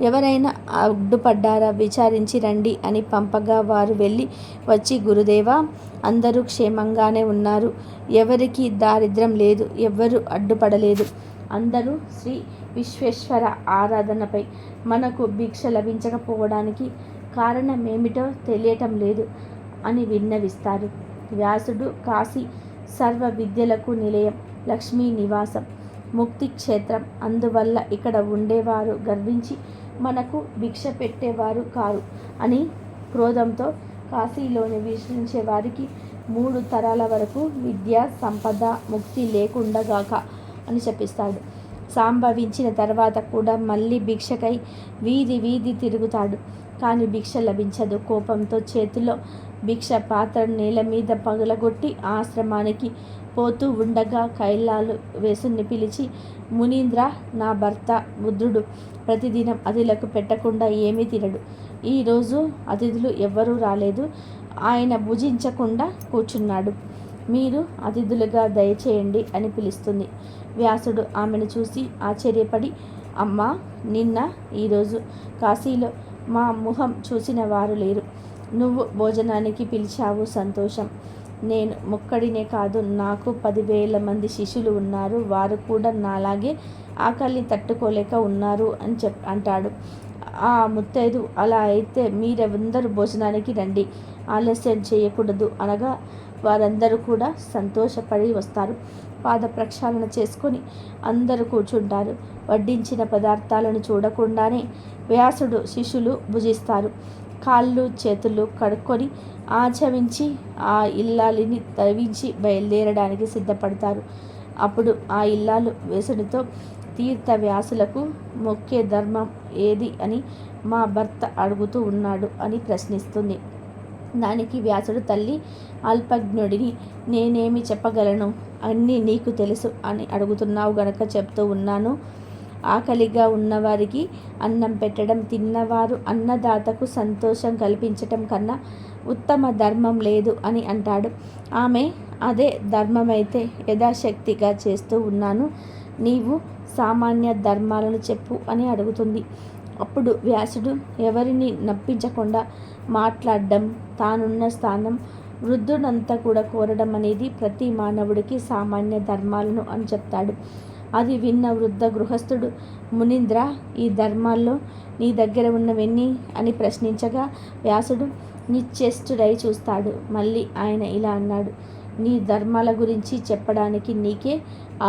ఎవరైనా అడ్డుపడ్డారా విచారించి రండి అని పంపగా వారు వెళ్ళి వచ్చి, గురుదేవా, అందరూ క్షేమంగానే ఉన్నారు, ఎవరికి దారిద్ర్యం లేదు, ఎవ్వరూ అడ్డుపడలేదు, అందరూ శ్రీ విశ్వేశ్వర ఆరాధనపై మనకు భిక్ష లభించకపోవడానికి కారణమేమిటో తెలియటం లేదు అని విన్నవిస్తారు. వ్యాసుడు కాశీ సర్వ విద్యలకు నిలయం, లక్ష్మీ నివాసం, ముక్తి క్షేత్రం. అందువల్ల ఇక్కడ ఉండేవారు గర్వించి మనకు భిక్ష పెట్టేవారు కారు అని క్రోధంతో కాశీలోని నివసించే వారికి 3 తరాల వరకు విద్య, సంపద, ముక్తి లేకుండగాక అని చెప్పిస్తాడు. సంభవించిన తర్వాత కూడా మళ్ళీ భిక్షకై వీధి వీధి తిరుగుతాడు. కానీ భిక్ష లభించదు. కోపంతో చేతిలో భిక్ష పాత్రను నేల మీద పగలగొట్టి ఆశ్రమానికి పోతూ ఉండగా కైలాలు వేసుని పిలిచి, మునీంద్ర, నా భర్త బుద్ధుడు ప్రతిదినం అతిథులకు పెట్టకుండా ఏమీ తినడు. ఈరోజు అతిథులు ఎవ్వరూ రాలేదు. ఆయన భుజించకుండా కూర్చున్నాడు. మీరు అతిథులుగా దయచేయండి అని పిలుస్తుంది. వ్యాసుడు ఆమెను చూసి ఆశ్చర్యపడి, అమ్మా, నిన్న ఈరోజు కాశీలో మా ముఖం చూసిన వారు లేరు. నువ్వు భోజనానికి పిలిచావు, సంతోషం. నేను మొక్కడినే కాదు, నాకు 10,000 మంది శిష్యులు ఉన్నారు. వారు కూడా నాలాగే ఆకలిని తట్టుకోలేక ఉన్నారు అని అంటాడు. ఆ ముత్తైదు, అలా అయితే మీరందరూ భోజనానికి రండి, ఆలస్యం చేయకూడదు అనగా వారందరూ కూడా సంతోషపడి వస్తారు. పాద ప్రక్షాళన చేసుకొని అందరూ కూర్చుంటారు. వడ్డించిన పదార్థాలను చూడకుండానే వ్యాసుడు శిష్యులు భుజిస్తారు. కాళ్ళు చేతులు కడుక్కొని ఆచమించి ఆ ఇల్లాలిని తవ్వించి బయలుదేరడానికి సిద్ధపడతారు. అప్పుడు ఆ ఇల్లాలు వ్యాసునితో, తీర్థ వ్యాసులకు మొక్కే ధర్మం ఏది అని మా భర్త అడుగుతూ ఉన్నాడు అని ప్రశ్నిస్తుంది. దానికి వ్యాసుడు, తల్లి, అల్పజ్ఞుడిని నేనేమి చెప్పగలను, అన్నీ నీకు తెలుసు అని అడుగుతున్నావు గనక చెప్తూ ఉన్నాను. ఆకలిగా ఉన్నవారికి అన్నం పెట్టడం, తిన్నవారు అన్నదాతకు సంతోషం కల్పించటం కన్నా ఉత్తమ ధర్మం లేదు అని అంటాడు. ఆమె, అదే ధర్మమైతే యథాశక్తిగా చేస్తూ ఉన్నాను, నీవు సామాన్య ధర్మాలను చెప్పు అని అడుగుతుంది. అప్పుడు వ్యాసుడు, ఎవరిని నప్పించకుండా మాట్లాడడం, తానున్న స్థానం వృద్ధునంతా కూడా కోరడం అనేది ప్రతి మానవుడికి సామాన్య ధర్మాలను అని చెప్తాడు. అది విన్న వృద్ధ గృహస్థుడు, మునీంద్ర, ఈ ధర్మాల్లో నీ దగ్గర ఉన్నవెన్ని అని ప్రశ్నించగా వ్యాసుడు నిశ్చేష్టుడై చూస్తాడు. మళ్ళీ ఆయన ఇలా అన్నాడు, నీ ధర్మాల గురించి చెప్పడానికి నీకే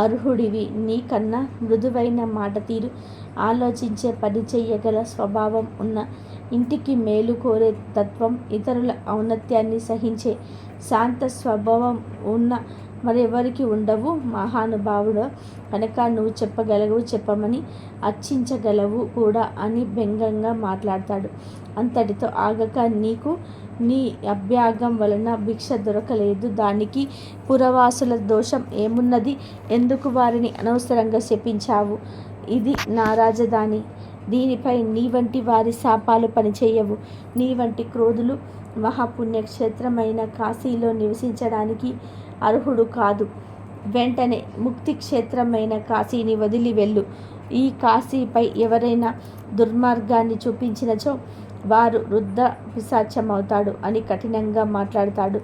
అర్హుడివి. నీకన్నా మృదువైన మాట తీరు, ఆలోచించే పని చెయ్యగల స్వభావం ఉన్న, ఇంటికి మేలు కోరే తత్వం, ఇతరుల ఔన్నత్యాన్ని సహించే శాంత స్వభావం ఉన్న మరెవరికి ఉండవు. మహానుభావుడు కనుక నువ్వు చెప్పగలవు, చెప్పమని అర్చించగలవు కూడా అని వ్యంగ్యంగా మాట్లాడతాడు. అంతటితో ఆగక, నీకు నీ అభ్యాగం వలన భిక్ష దొరకలేదు, దానికి పురవాసుల దోషం ఏమున్నది? ఎందుకు వారిని అనవసరంగా శపించావు? ఇది నా రాజధాని, దీనిపై నీ వంటి వారి శాపాలు పనిచేయవు. నీ వంటి క్రోధులు మహాపుణ్యక్షేత్రమైన కాశీలో నివసించడానికి అర్హుడు కాదు. వెంటనే ముక్తి క్షేత్రమైన కాశీని వదిలి వెళ్ళు. ఈ కాశీపై ఎవరైనా దుర్మార్గాన్ని చూపించినచో వారు వృద్ధ పిశాచమవుతాడు అని కఠినంగా మాట్లాడతాడు.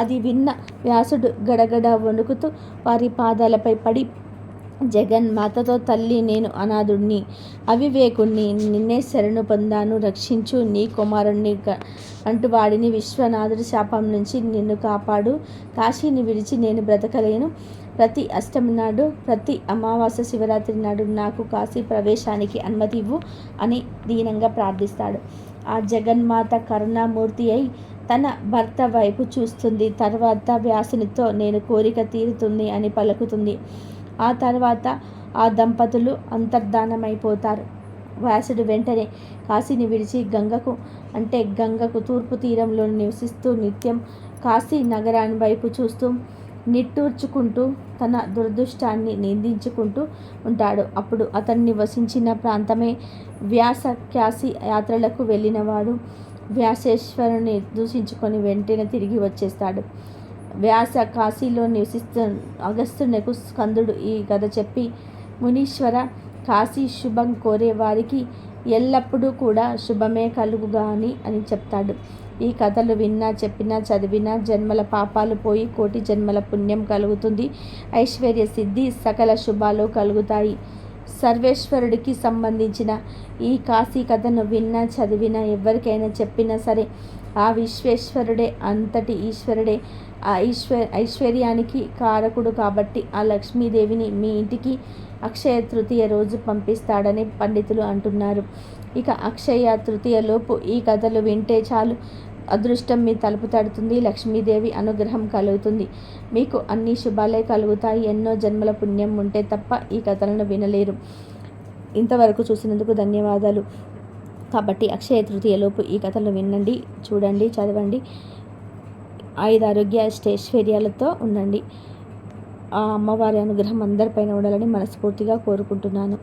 అది విన్న వ్యాసుడు గడగడ వణుకుతూ వారి పాదాలపై పడి, జగన్మాతతో, తల్లి, నేను అనాథుణ్ణి, అవివేకుణ్ణి, నిన్నే శరణు పొందాను, రక్షించు. నీ కుమారుణ్ణి అంటూ వాడిని, విశ్వనాథుడి శాపం నుంచి నిన్ను కాపాడు. కాశీని విడిచి నేను బ్రతకలేను. ప్రతి అష్టమి నాడు, ప్రతి అమావాస్య, శివరాత్రి నాడు నాకు కాశీ ప్రవేశానికి అనుమతి ఇవ్వు అని దీనంగా ప్రార్థిస్తాడు. ఆ జగన్మాత కరుణామూర్తి అయి తన భర్త వైపు చూస్తుంది. తర్వాత వ్యాసునితో, నేను కోరిక తీరుతుంది అని పలుకుతుంది. ఆ తర్వాత ఆ దంపతులు అంతర్ధానమైపోతారు. వ్యాసుడు వెంటనే కాశీని విడిచి గంగకు తూర్పు తీరంలో నివసిస్తూ నిత్యం కాశీ నగరాన్ని వైపు చూస్తూ నిట్టూర్చుకుంటూ తన దురదృష్టాన్ని నిందించుకుంటూ ఉంటాడు. అప్పుడు అతన్ని వసించిన ప్రాంతమే వ్యాస. కాశీ యాత్రలకు వెళ్ళినవాడు వ్యాసేశ్వరుని దూషించుకొని వెంటనే తిరిగి వచ్చేస్తాడు. వ్యాస కాశీలో నివసిస్తూ అగస్త్యునకు స్కందుడు ఈ కథ చెప్పి, మునీశ్వర, కాశీ శుభం కోరే వారికి ఎల్లప్పుడూ కూడా శుభమే కలుగుగాని అని చెప్తాడు. ఈ కథలు విన్నా, చెప్పినా, చదివినా జన్మల పాపాలు పోయి కోటి జన్మల పుణ్యం కలుగుతుంది. ఐశ్వర్య సిద్ధి, సకల శుభాలు కలుగుతాయి. సర్వేశ్వరుడికి సంబంధించిన ఈ కాశీ కథను విన్నా, చదివినా, ఎవరికైనా చెప్పినా సరే ఆ విశ్వేశ్వరుడే, అంతటి ఈశ్వరుడే ఆ ఐశ్వర్యానికి కారకుడు కాబట్టి ఆ లక్ష్మీదేవిని మీ ఇంటికి అక్షయ తృతీయ రోజు పంపిస్తాడని పండితులు అంటున్నారు. ఇక అక్షయ తృతీయలోపు ఈ కథలు వింటే చాలు, అదృష్టం మీ తలుపు తడుతుంది, లక్ష్మీదేవి అనుగ్రహం కలుగుతుంది, మీకు అన్ని శుభాలే కలుగుతాయి. ఎన్నో జన్మల పుణ్యం ఉంటే తప్ప ఈ కథలను వినలేరు. ఇంతవరకు చూసినందుకు ధన్యవాదాలు. కాబట్టి అక్షయ తృతీయలోపు ఈ కథలు వినండి, చూడండి, చదవండి. ఆయురారోగ్య అష్టైశ్వర్యాలతో ఉండండి. ఆ అమ్మవారి అనుగ్రహం అందరిపైన ఉండాలని మనస్ఫూర్తిగా కోరుకుంటున్నాను.